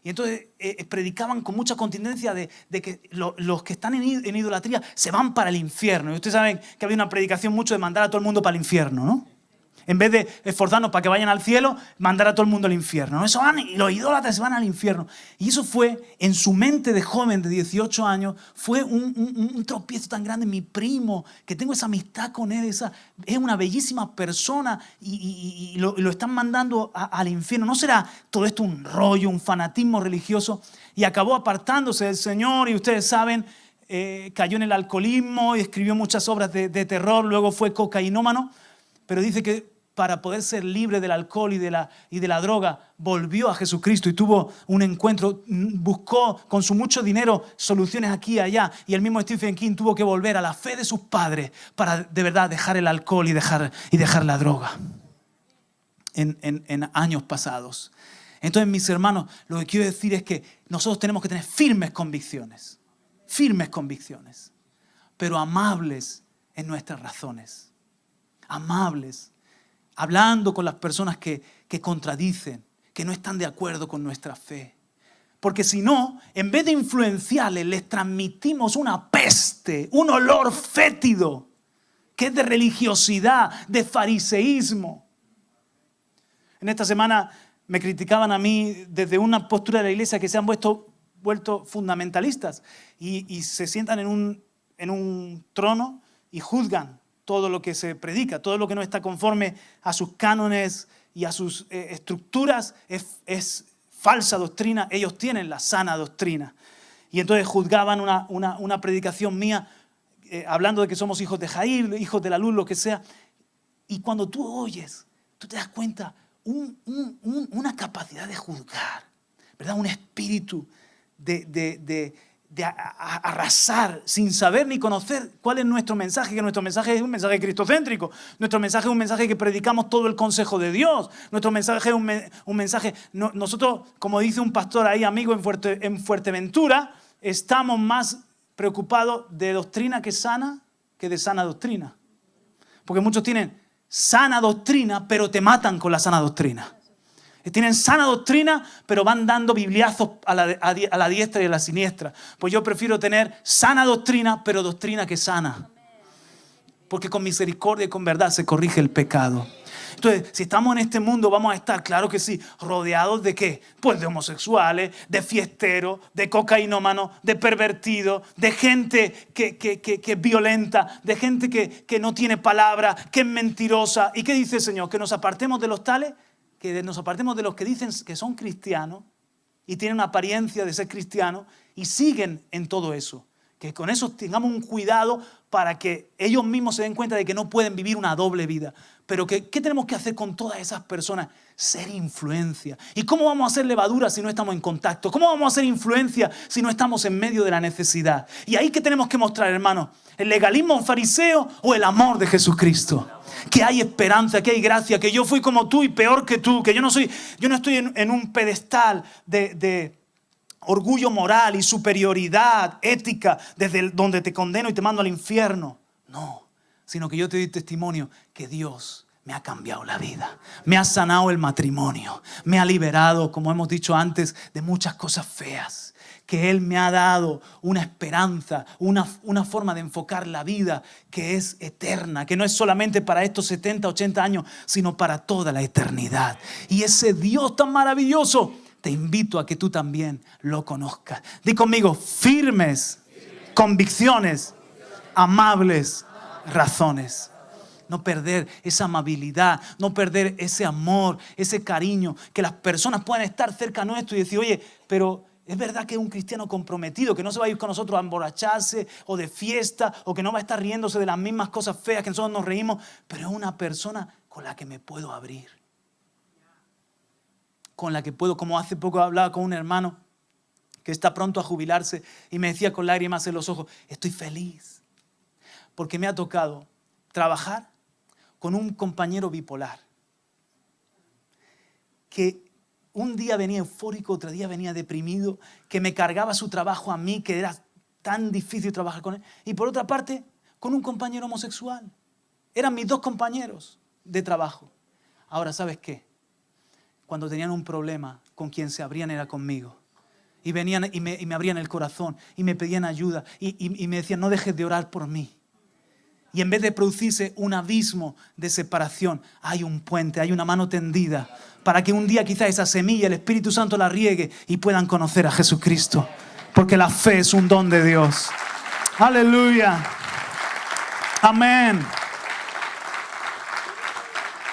Speaker 2: Y entonces predicaban con mucha contundencia de que los que están en idolatría se van para el infierno. Y ustedes saben que había una predicación mucho de mandar a todo el mundo para el infierno, ¿no? En vez de esforzarnos para que vayan al cielo, mandar a todo el mundo al infierno. Eso los idólatras se van al infierno. Y eso fue, en su mente de joven de 18 años, fue un tropiezo tan grande. Mi primo, que tengo esa amistad con él, es una bellísima persona y lo están mandando al infierno. ¿No será todo esto un rollo, un fanatismo religioso? Y acabó apartándose del Señor y ustedes saben, cayó en el alcoholismo y escribió muchas obras de terror. Luego fue cocainómano, pero dice que para poder ser libre del alcohol y de la droga, volvió a Jesucristo y tuvo un encuentro, buscó con su mucho dinero soluciones aquí y allá, y el mismo Stephen King tuvo que volver a la fe de sus padres para de verdad dejar el alcohol y dejar la droga en años pasados. Entonces, mis hermanos, lo que quiero decir es que nosotros tenemos que tener firmes convicciones, pero amables en nuestras razones, amables, hablando con las personas que contradicen, que no están de acuerdo con nuestra fe. Porque si no, en vez de influenciarles, les transmitimos una peste, un olor fétido, que es de religiosidad, de fariseísmo. En esta semana me criticaban a mí desde una postura de la iglesia que se han vuelto fundamentalistas y se sientan en un trono y juzgan todo lo que se predica, todo lo que no está conforme a sus cánones y a sus estructuras es falsa doctrina. Ellos tienen la sana doctrina. Y entonces juzgaban una predicación mía hablando de que somos hijos de Jair, hijos de la luz, lo que sea. Y cuando tú oyes, tú te das cuenta una capacidad de juzgar, ¿verdad? Un espíritu de arrasar sin saber ni conocer cuál es nuestro mensaje, que nuestro mensaje es un mensaje cristocéntrico, nuestro mensaje es un mensaje que predicamos todo el consejo de Dios, nuestro mensaje es un mensaje, nosotros, como dice un pastor ahí amigo en Fuerteventura, estamos más preocupados de doctrina que sana que de sana doctrina. Porque muchos tienen sana doctrina, pero te matan con la sana doctrina. Tienen sana doctrina, pero van dando bibliazos a la diestra y a la siniestra. Pues yo prefiero tener sana doctrina, pero doctrina que sana. Porque con misericordia y con verdad se corrige el pecado. Entonces, si estamos en este mundo, vamos a estar, claro que sí, rodeados ¿de qué? Pues de homosexuales, de fiesteros, de cocainómanos, de pervertidos, de gente que es violenta, de gente que no tiene palabra, que es mentirosa. ¿Y qué dice el Señor? Que nos apartemos de los tales, que nos apartemos de los que dicen que son cristianos y tienen apariencia de ser cristianos y siguen en todo eso. Que con eso tengamos un cuidado para que ellos mismos se den cuenta de que no pueden vivir una doble vida. Pero ¿qué tenemos que hacer con todas esas personas? Ser influencia. ¿Y cómo vamos a hacer levadura si no estamos en contacto? ¿Cómo vamos a hacer influencia si no estamos en medio de la necesidad? Y ahí ¿qué tenemos que mostrar, hermanos? ¿El legalismo fariseo o el amor de Jesucristo? Que hay esperanza, que hay gracia, que yo fui como tú y peor que tú, que yo no estoy en un pedestal de orgullo moral y superioridad ética desde donde te condeno y te mando al infierno. No, sino que yo te doy testimonio que Dios me ha cambiado la vida, me ha sanado el matrimonio, me ha liberado, como hemos dicho antes, de muchas cosas feas. Que Él me ha dado una esperanza, una forma de enfocar la vida que es eterna, que no es solamente para estos 70, 80 años, sino para toda la eternidad. Y ese Dios tan maravilloso, te invito a que tú también lo conozcas. Di conmigo, firmes convicciones, amables razones. No perder esa amabilidad, no perder ese amor, ese cariño, que las personas puedan estar cerca nuestro y decir, oye, pero es verdad que es un cristiano comprometido, que no se va a ir con nosotros a emborracharse o de fiesta, o que no va a estar riéndose de las mismas cosas feas que nosotros nos reímos, pero es una persona con la que me puedo abrir. Con la que puedo, como hace poco hablaba con un hermano que está pronto a jubilarse y me decía con lágrimas en los ojos, estoy feliz porque me ha tocado trabajar con un compañero bipolar que un día venía eufórico, otro día venía deprimido, que me cargaba su trabajo a mí, que era tan difícil trabajar con él, y por otra parte con un compañero homosexual. Eran mis dos compañeros de trabajo. Ahora, ¿sabes qué? Cuando tenían un problema, con quien se abrían era conmigo. Y venían y me abrían el corazón y me pedían ayuda y me decían, no dejes de orar por mí. Y en vez de producirse un abismo de separación, hay un puente, hay una mano tendida para que un día quizás esa semilla, el Espíritu Santo la riegue y puedan conocer a Jesucristo. Porque la fe es un don de Dios. Aleluya. Amén.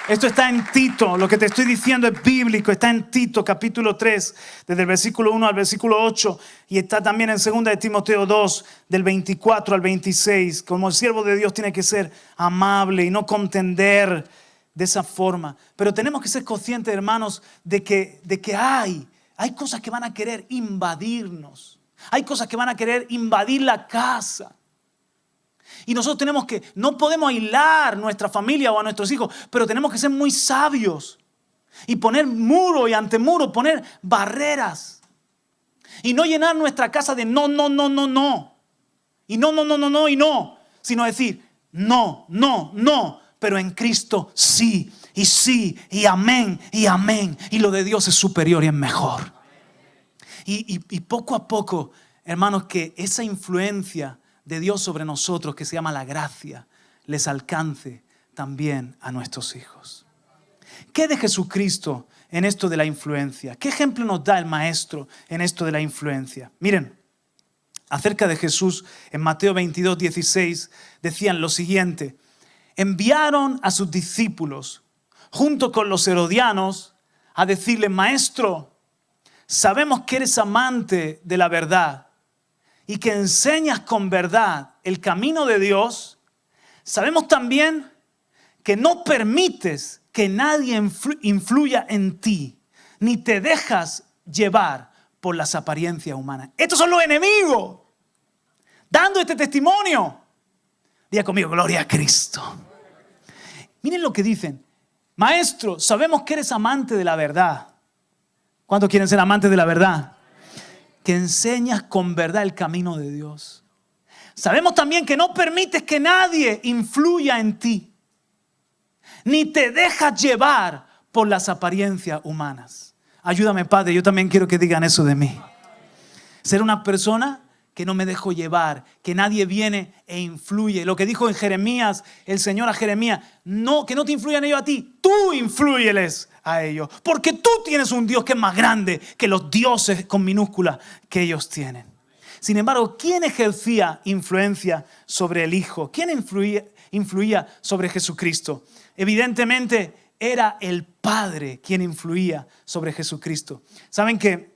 Speaker 2: Esto está en Tito, lo que te estoy diciendo es bíblico, está en Tito capítulo 3, desde el versículo 1 al versículo 8, y está también en 2 de Timoteo 2, del 24 al 26. Como el siervo de Dios tiene que ser amable y no contender de esa forma. Pero tenemos que ser conscientes, hermanos, de que hay cosas que van a querer invadirnos. Hay cosas que van a querer invadir la casa. Y nosotros no podemos aislar nuestra familia o a nuestros hijos, pero tenemos que ser muy sabios y poner muro y antemuro, poner barreras. Y no llenar nuestra casa de no. Y no y no. Sino decir no, pero en Cristo sí, y amén, y amén. Y lo de Dios es superior y es mejor. Y poco a poco, hermanos, que esa influencia de Dios sobre nosotros, que se llama la gracia, les alcance también a nuestros hijos. ¿Qué de Jesucristo en esto de la influencia? ¿Qué ejemplo nos da el Maestro en esto de la influencia? Miren, acerca de Jesús, en Mateo 22, 16, decían lo siguiente: enviaron a sus discípulos, junto con los herodianos, a decirle, Maestro, sabemos que eres amante de la verdad y que enseñas con verdad el camino de Dios. Sabemos también que no permites que nadie influya en ti, ni te dejas llevar por las apariencias humanas. Estos son los enemigos, dando este testimonio. Diga conmigo, gloria a Cristo. Miren lo que dicen. Maestro, sabemos que eres amante de la verdad. ¿Cuántos quieren ser amantes de la verdad? que enseñas con verdad el camino de Dios. Sabemos también que no permites que nadie influya en ti, ni te dejas llevar por las apariencias humanas. Ayúdame, Padre, yo también quiero que digan eso de mí. Ser una persona que no me dejo llevar, que nadie viene e influye. Lo que dijo en Jeremías, el Señor a Jeremías, no, que no te influyan ellos a ti, tú inflúyeles a ellos. Porque tú tienes un Dios que es más grande que los dioses con minúscula que ellos tienen. Sin embargo, ¿quién ejercía influencia sobre el Hijo? ¿Quién influía sobre Jesucristo? Evidentemente era el Padre quien influía sobre Jesucristo. ¿Saben que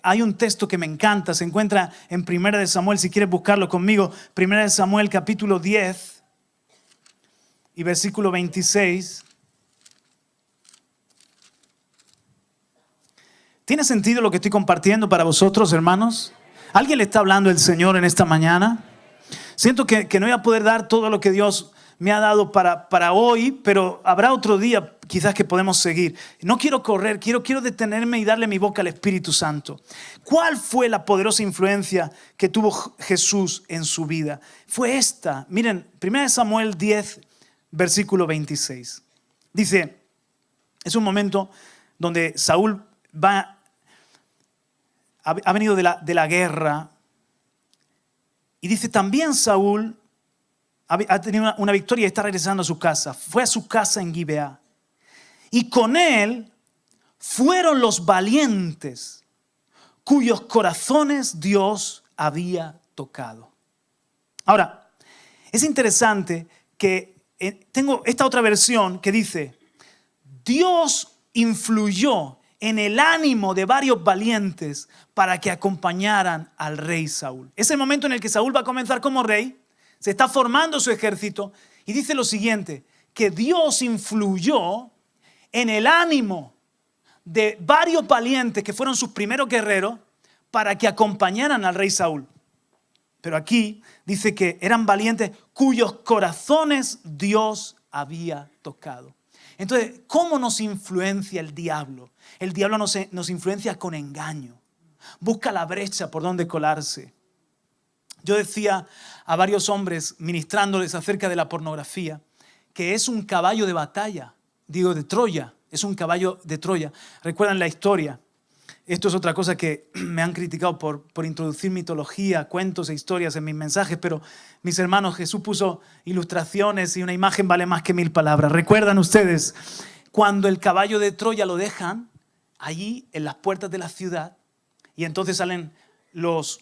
Speaker 2: hay un texto que me encanta? Se encuentra en 1 Samuel, si quieres buscarlo conmigo. 1 Samuel capítulo 10 y versículo 26. ¿Tiene sentido lo que estoy compartiendo para vosotros, hermanos? ¿Alguien le está hablando el Señor en esta mañana? Siento que no voy a poder dar todo lo que Dios me ha dado para hoy, pero habrá otro día quizás que podemos seguir. No quiero correr, quiero detenerme y darle mi boca al Espíritu Santo. ¿Cuál fue la poderosa influencia que tuvo Jesús en su vida? Fue esta. Miren, 1 Samuel 10, versículo 26. Dice, es un momento donde Saúl ha venido de la guerra. Y dice, también Saúl ha tenido una victoria y está regresando a su casa. Fue a su casa en Gibeá. Y con él fueron los valientes cuyos corazones Dios había tocado. Ahora, es interesante que tengo esta otra versión que dice, Dios influyó en el ánimo de varios valientes para que acompañaran al rey Saúl. Es el momento en el que Saúl va a comenzar como rey, se está formando su ejército y dice lo siguiente, que Dios influyó en el ánimo de varios valientes que fueron sus primeros guerreros para que acompañaran al rey Saúl. Pero aquí dice que eran valientes cuyos corazones Dios había tocado. Entonces, ¿cómo nos influencia el diablo? El diablo nos influencia con engaño. Busca la brecha por donde colarse. Yo decía a varios hombres, ministrándoles acerca de la pornografía, que es un caballo de batalla, de Troya, es un caballo de Troya. ¿Recuerdan la historia? Esto es otra cosa que me han criticado por introducir mitología, cuentos e historias en mis mensajes, pero mis hermanos, Jesús puso ilustraciones y una imagen vale más que 1000 palabras. ¿Recuerdan ustedes cuando el caballo de Troya lo dejan allí en las puertas de la ciudad y entonces salen los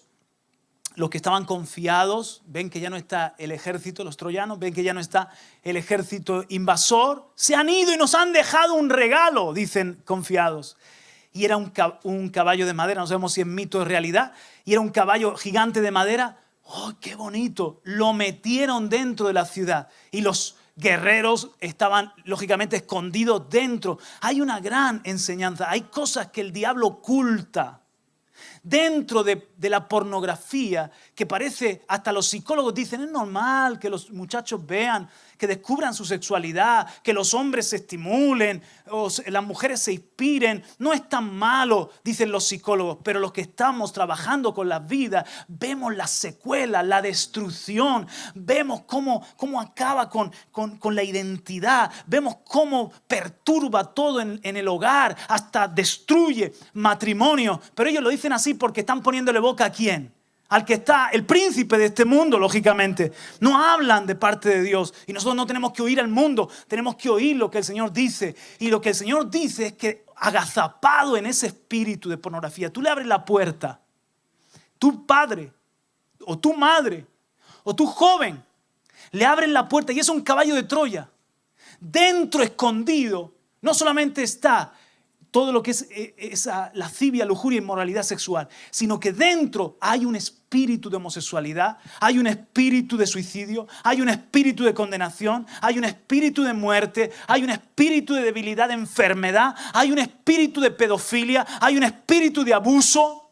Speaker 2: que estaban confiados, ven que ya no está el ejército, los troyanos, ven que ya no está el ejército invasor, se han ido y nos han dejado un regalo, dicen confiados. Y era un caballo de madera, no sabemos si es mito o realidad, y era un caballo gigante de madera. ¡Oh, qué bonito! Lo metieron dentro de la ciudad y los guerreros estaban lógicamente escondidos dentro. Hay una gran enseñanza, hay cosas que el diablo oculta dentro de la pornografía que parece, hasta los psicólogos dicen, es normal que los muchachos vean, que descubran su sexualidad, que los hombres se estimulen, o las mujeres se inspiren. No es tan malo, dicen los psicólogos, pero los que estamos trabajando con la vida, vemos las secuelas, la destrucción, vemos cómo acaba con la identidad, vemos cómo perturba todo en el hogar, hasta destruye matrimonio. Pero ellos lo dicen así porque están poniéndole boca ¿a quién? Al que está, el príncipe de este mundo, lógicamente. No hablan de parte de Dios. Y nosotros no tenemos que oír al mundo, tenemos que oír lo que el Señor dice. Y lo que el Señor dice es que agazapado en ese espíritu de pornografía, tú le abres la puerta. Tu padre, o tu madre, o tu joven, le abren la puerta y es un caballo de Troya. Dentro, escondido, no solamente está todo lo que es esa lascivia, lujuria y inmoralidad sexual, sino que dentro hay un espíritu de homosexualidad, hay un espíritu de suicidio, hay un espíritu de condenación, hay un espíritu de muerte, hay un espíritu de debilidad, de enfermedad, hay un espíritu de pedofilia, hay un espíritu de abuso,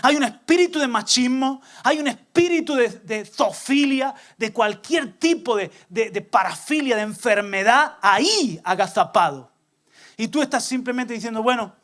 Speaker 2: hay un espíritu de machismo, hay un espíritu de zoofilia, de cualquier tipo de parafilia, de enfermedad, ahí agazapado. Y tú estás simplemente diciendo, bueno,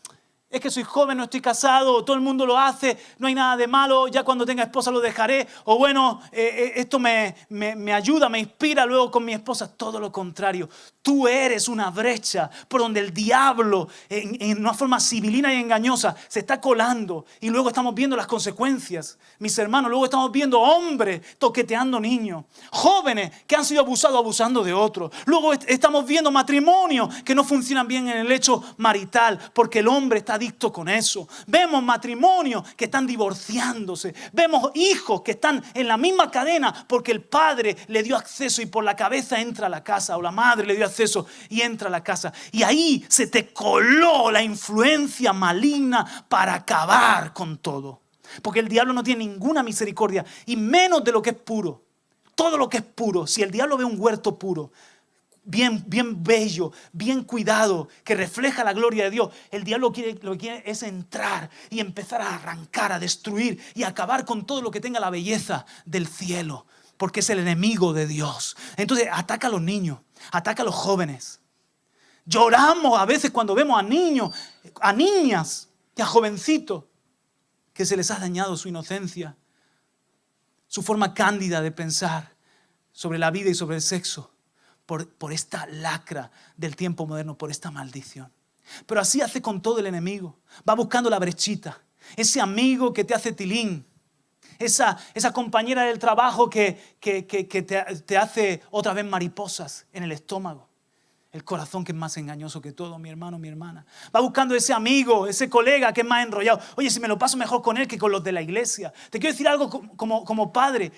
Speaker 2: es que soy joven, no estoy casado, todo el mundo lo hace, no hay nada de malo, ya cuando tenga esposa lo dejaré, o bueno, esto me ayuda, me inspira luego con mi esposa. Todo lo contrario, tú eres una brecha por donde el diablo, en una forma sibilina y engañosa, se está colando, y luego estamos viendo las consecuencias. Mis hermanos, luego estamos viendo hombres toqueteando niños, jóvenes que han sido abusados abusando de otros. Luego estamos viendo matrimonios que no funcionan bien en el hecho marital, porque el hombre está adicto con eso. Vemos matrimonios que están divorciándose. Vemos hijos que están en la misma cadena porque el padre le dio acceso y por la cabeza entra a la casa, o la madre le dio acceso y entra a la casa. Y ahí se te coló la influencia maligna para acabar con todo. Porque el diablo no tiene ninguna misericordia, y menos de lo que es puro. Todo lo que es puro, si el diablo ve un huerto puro, bien bello, bien cuidado, que refleja la gloria de Dios, el diablo lo que quiere es entrar y empezar a arrancar, a destruir y acabar con todo lo que tenga la belleza del cielo, porque es el enemigo de Dios. Entonces ataca a los niños, ataca a los jóvenes. Lloramos a veces cuando vemos a niños, a niñas y a jovencitos que se les ha dañado su inocencia, su forma cándida de pensar sobre la vida y sobre el sexo. Por esta lacra del tiempo moderno, por esta maldición. Pero así hace con todo el enemigo. Va buscando la brechita. Ese amigo que te hace tilín. Esa compañera del trabajo que te hace otra vez mariposas en el estómago. El corazón que es más engañoso que todo, mi hermano, mi hermana. Va buscando ese amigo, ese colega que es más enrollado. Oye, si me lo paso mejor con él que con los de la iglesia. Te quiero decir algo como padre.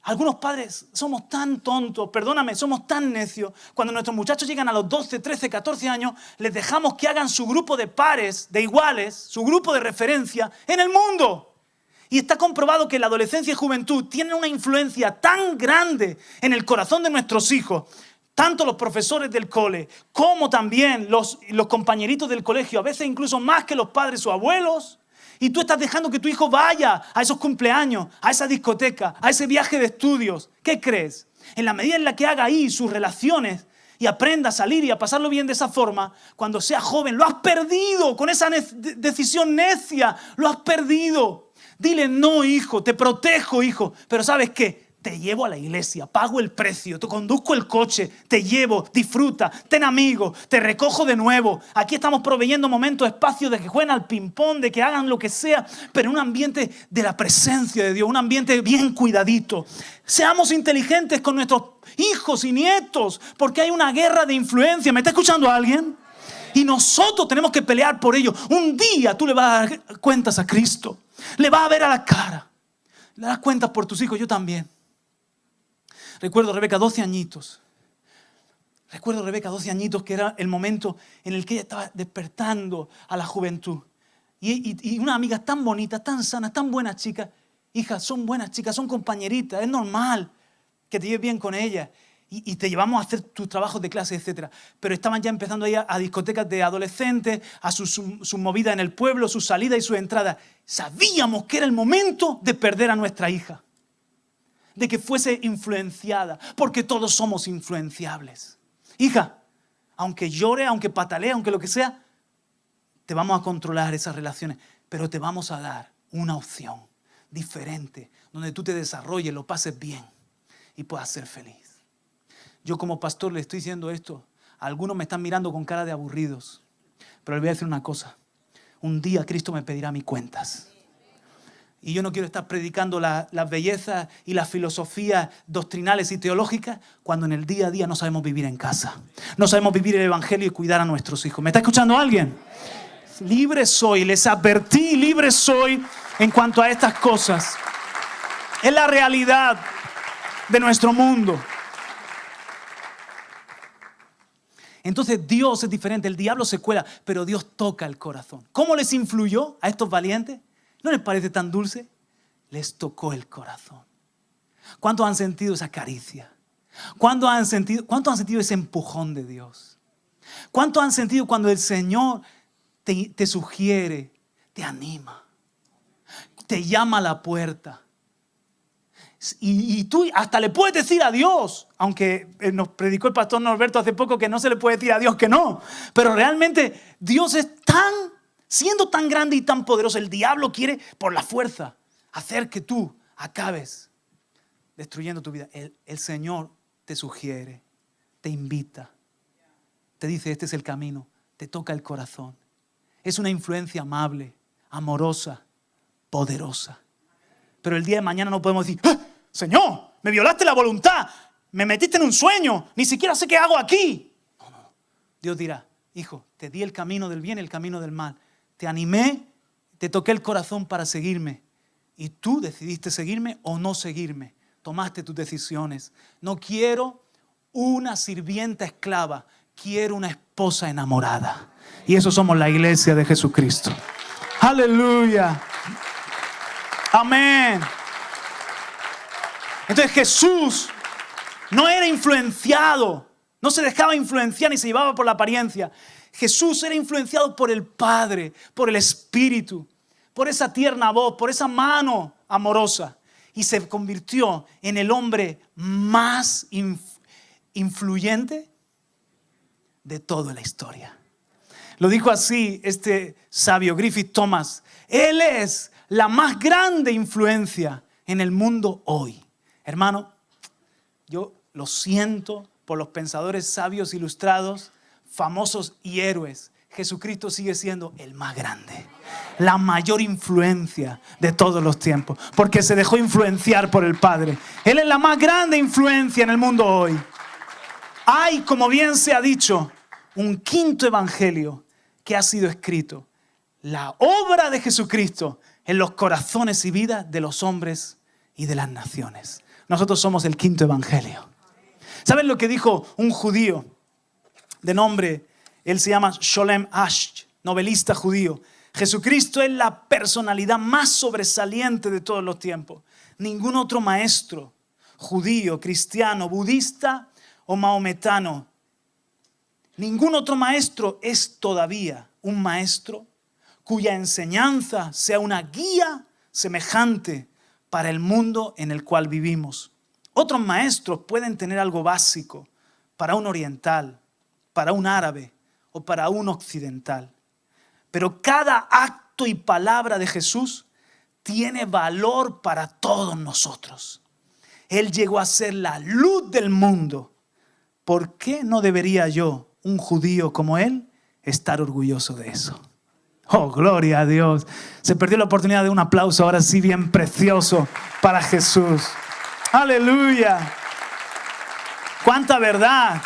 Speaker 2: Algunos padres somos tan tontos, perdóname, somos tan necios. Cuando nuestros muchachos llegan a los 12, 13, 14 años, les dejamos que hagan su grupo de pares, de iguales, su grupo de referencia en el mundo. Y está comprobado que la adolescencia y juventud tienen una influencia tan grande en el corazón de nuestros hijos, tanto los profesores del cole como también los compañeritos del colegio, a veces incluso más que los padres o abuelos. Y tú estás dejando que tu hijo vaya a esos cumpleaños, a esa discoteca, a ese viaje de estudios. ¿Qué crees? En la medida en la que haga ahí sus relaciones y aprenda a salir y a pasarlo bien de esa forma, cuando sea joven, lo has perdido con esa decisión necia. Lo has perdido. Dile, no, hijo, te protejo, hijo. Pero ¿sabes qué? Te llevo a la iglesia, pago el precio, te conduzco el coche, te llevo, disfruta, ten amigos, te recojo de nuevo. Aquí estamos proveyendo momentos, espacios de que jueguen al ping-pong, de que hagan lo que sea, pero en un ambiente de la presencia de Dios, un ambiente bien cuidadito. Seamos inteligentes con nuestros hijos y nietos, porque hay una guerra de influencia. ¿Me está escuchando alguien? Y nosotros tenemos que pelear por ello. Un día tú le vas a dar cuentas a Cristo, le vas a ver a la cara, le das cuentas por tus hijos. Yo también. Recuerdo a Rebeca, 12 añitos. Que era el momento en el que ella estaba despertando a la juventud. Y una amiga tan bonita, tan sana, tan buena chica. Hija, son buenas chicas, son compañeritas. Es normal que te lleves bien con ellas. Y te llevamos a hacer tus trabajos de clase, etc. Pero estaban ya empezando a ir a discotecas de adolescentes, a sus movidas en el pueblo, sus salidas y sus entradas. Sabíamos que era el momento de perder a nuestra hija, de que fuese influenciada, porque todos somos influenciables. Hija, aunque llore, aunque patalee, aunque lo que sea, te vamos a controlar esas relaciones, pero te vamos a dar una opción diferente, donde tú te desarrolles, lo pases bien y puedas ser feliz. Yo como pastor le estoy diciendo esto. Algunos me están mirando con cara de aburridos, pero les voy a decir una cosa. Un día Cristo me pedirá mis cuentas. Y yo no quiero estar predicando las bellezas y las filosofías doctrinales y teológicas cuando en el día a día no sabemos vivir en casa. No sabemos vivir el evangelio y cuidar a nuestros hijos. ¿Me está escuchando alguien? Libre soy, les advertí, libre soy en cuanto a estas cosas. Es la realidad de nuestro mundo. Entonces Dios es diferente, el diablo se cuela, pero Dios toca el corazón. ¿Cómo les influyó a estos valientes? ¿No les parece tan dulce? Les tocó el corazón. ¿Cuántos han sentido esa caricia? ¿Cuántos han sentido ese empujón de Dios? ¿Cuántos han sentido cuando el Señor te sugiere, te anima, te llama a la puerta? Y tú hasta le puedes decir a Dios, aunque nos predicó el pastor Norberto hace poco que no se le puede decir a Dios que no. Pero realmente Dios es tan Siendo tan grande y tan poderoso, el diablo quiere por la fuerza hacer que tú acabes destruyendo tu vida. El Señor te sugiere, te invita, te dice, este es el camino, te toca el corazón. Es una influencia amable, amorosa, poderosa. Pero el día de mañana no podemos decir, ¡ah! Señor, me violaste la voluntad, me metiste en un sueño, ni siquiera sé qué hago aquí. No. Dios dirá, hijo, te di el camino del bien y el camino del mal. Te animé, te toqué el corazón para seguirme. Y tú decidiste seguirme o no seguirme. Tomaste tus decisiones. No quiero una sirvienta esclava, quiero una esposa enamorada. Y eso somos la iglesia de Jesucristo. Aleluya. Amén. Entonces Jesús no era influenciado, no se dejaba influenciar ni se llevaba por la apariencia. Jesús era influenciado por el Padre, por el Espíritu, por esa tierna voz, por esa mano amorosa. Y se convirtió en el hombre más influyente de toda la historia. Lo dijo así este sabio Griffith Thomas. Él es la más grande influencia en el mundo hoy. Hermano, yo lo siento por los pensadores sabios ilustrados, famosos y héroes. Jesucristo sigue siendo el más grande, la mayor influencia de todos los tiempos, porque se dejó influenciar por el Padre. Él es la más grande influencia en el mundo hoy. Hay, como bien se ha dicho, un quinto evangelio que ha sido escrito. La obra de Jesucristo en los corazones y vidas de los hombres y de las naciones. Nosotros somos el quinto evangelio. ¿Saben lo que dijo un judío de nombre, él se llama Sholem Asch, novelista judío? Jesucristo es la personalidad más sobresaliente de todos los tiempos. Ningún otro maestro judío, cristiano, budista o maometano, ningún otro maestro es todavía un maestro cuya enseñanza sea una guía semejante para el mundo en el cual vivimos. Otros maestros pueden tener algo básico para un oriental, para un árabe o para un occidental. Pero cada acto y palabra de Jesús tiene valor para todos nosotros. Él llegó a ser la luz del mundo. ¿Por qué no debería yo, un judío como él, estar orgulloso de eso? Oh, gloria a Dios. Se perdió la oportunidad de un aplauso ahora sí bien precioso para Jesús. Aleluya. ¡Cuánta verdad!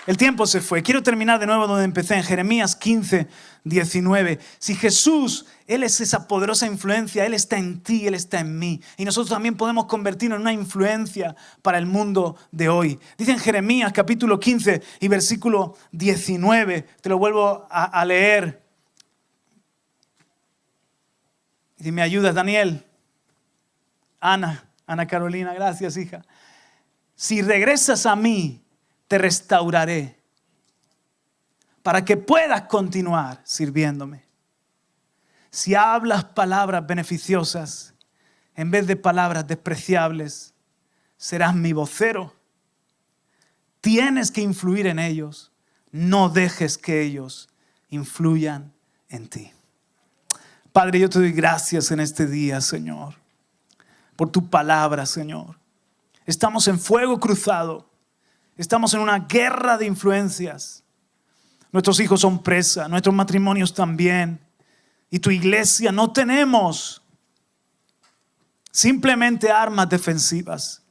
Speaker 2: El tiempo se fue. Quiero terminar de nuevo donde empecé, en Jeremías 15, 19. Si Jesús, Él es esa poderosa influencia, Él está en ti, Él está en mí. Y nosotros también podemos convertirnos en una influencia para el mundo de hoy. Dice en Jeremías capítulo 15 y versículo 19. Te lo vuelvo a leer. Y si me ayudas, Daniel. Ana Carolina, gracias, hija. Si regresas a mí, te restauraré para que puedas continuar sirviéndome. Si hablas palabras beneficiosas en vez de palabras despreciables, serás mi vocero. Tienes que influir en ellos. No dejes que ellos influyan en ti. Padre, yo te doy gracias en este día, Señor, por tu palabra, Señor. Estamos en fuego cruzado. Estamos en una guerra de influencias. Nuestros hijos son presa, nuestros matrimonios también. Y tu iglesia no tenemos simplemente armas defensivas,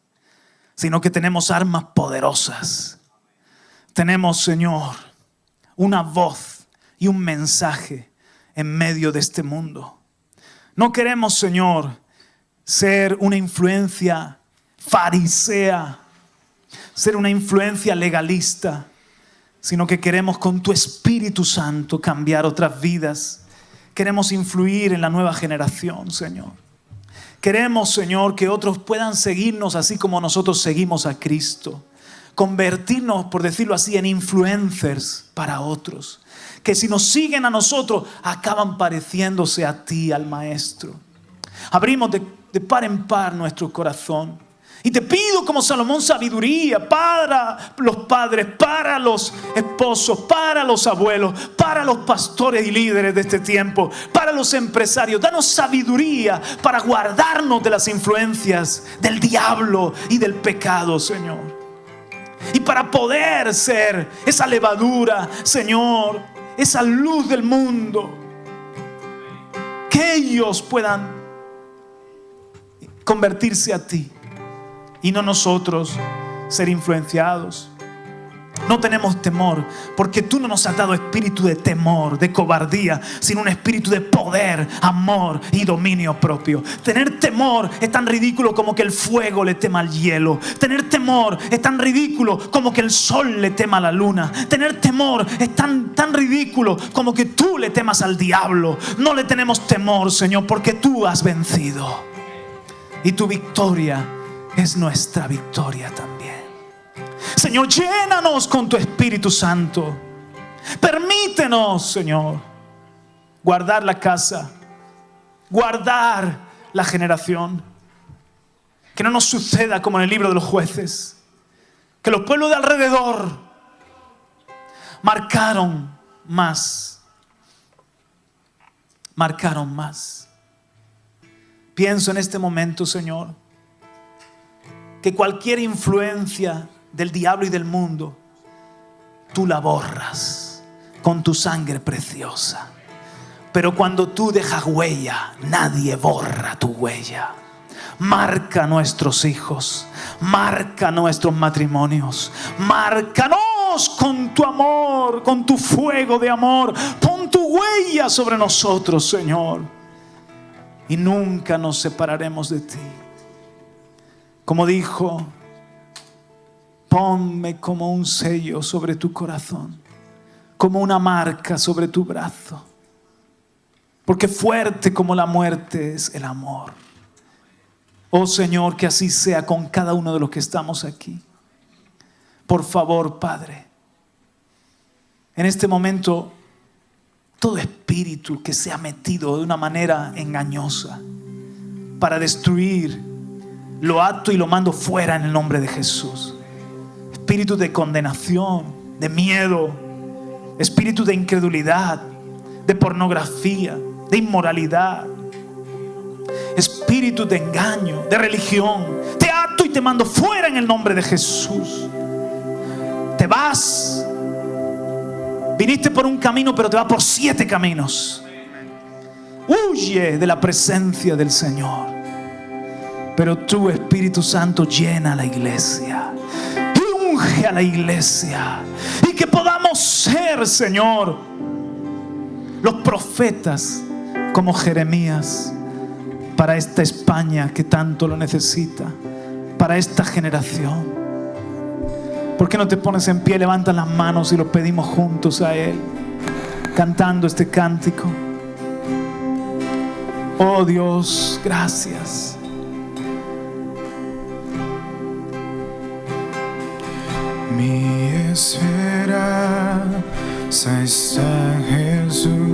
Speaker 2: sino que tenemos armas poderosas. Tenemos, Señor, una voz y un mensaje en medio de este mundo. No queremos, Señor, ser una influencia farisea, ser una influencia legalista, sino que queremos con tu Espíritu Santo cambiar otras vidas. Queremos influir en la nueva generación, Señor. Queremos, Señor, que otros puedan seguirnos así como nosotros seguimos a Cristo. Convertirnos, por decirlo así, en influencers para otros. Que si nos siguen a nosotros, acaban pareciéndose a ti, al Maestro. Abrimos de par en par nuestro corazón. Y te pido como Salomón sabiduría para los padres, para los esposos, para los abuelos, para los pastores y líderes de este tiempo, para los empresarios. Danos sabiduría para guardarnos de las influencias del diablo y del pecado, Señor. Y para poder ser esa levadura, Señor, esa luz del mundo. Que ellos puedan convertirse a ti y no nosotros ser influenciados. No tenemos temor, porque tú no nos has dado espíritu de temor, de cobardía, sino un espíritu de poder, amor y dominio propio. Tener temor es tan ridículo como que el fuego le tema al hielo. Tener temor es tan ridículo como que el sol le tema a la luna. Tener temor es tan ridículo como que tú le temas al diablo. No le tenemos temor, Señor, porque tú has vencido. Y tu victoria es nuestra victoria también. Señor, llénanos con tu Espíritu Santo. Permítenos, Señor, guardar la casa, guardar la generación. Que no nos suceda como en el libro de los jueces, que los pueblos de alrededor marcaron más. Pienso en este momento, Señor, que cualquier influencia del diablo y del mundo, tú la borras con tu sangre preciosa. Pero cuando tú dejas huella, nadie borra tu huella. Marca a nuestros hijos, marca nuestros matrimonios, márcanos con tu amor, con tu fuego de amor. Pon tu huella sobre nosotros, Señor, y nunca nos separaremos de ti. Como dijo, ponme como un sello sobre tu corazón, como una marca sobre tu brazo, porque fuerte como la muerte es el amor. Oh Señor, que así sea con cada uno de los que estamos aquí. Por favor, Padre, en este momento, todo espíritu que se ha metido de una manera engañosa para destruir, lo ato y lo mando fuera en el nombre de Jesús. Espíritu de condenación, de miedo, espíritu de incredulidad, de pornografía, de inmoralidad, espíritu de engaño, de religión, te ato y te mando fuera en el nombre de Jesús. Te vas. Viniste por un camino, pero te vas por 7 caminos. Huye de la presencia del Señor. Pero tú, Espíritu Santo, llena a la iglesia y unge a la iglesia, y que podamos ser, Señor, los profetas como Jeremías para esta España que tanto lo necesita, para esta generación. ¿Por qué no te pones en pie, levantas las manos y lo pedimos juntos a Él, cantando este cántico? Oh Dios, gracias.
Speaker 3: Mi esperanza está en Jesús.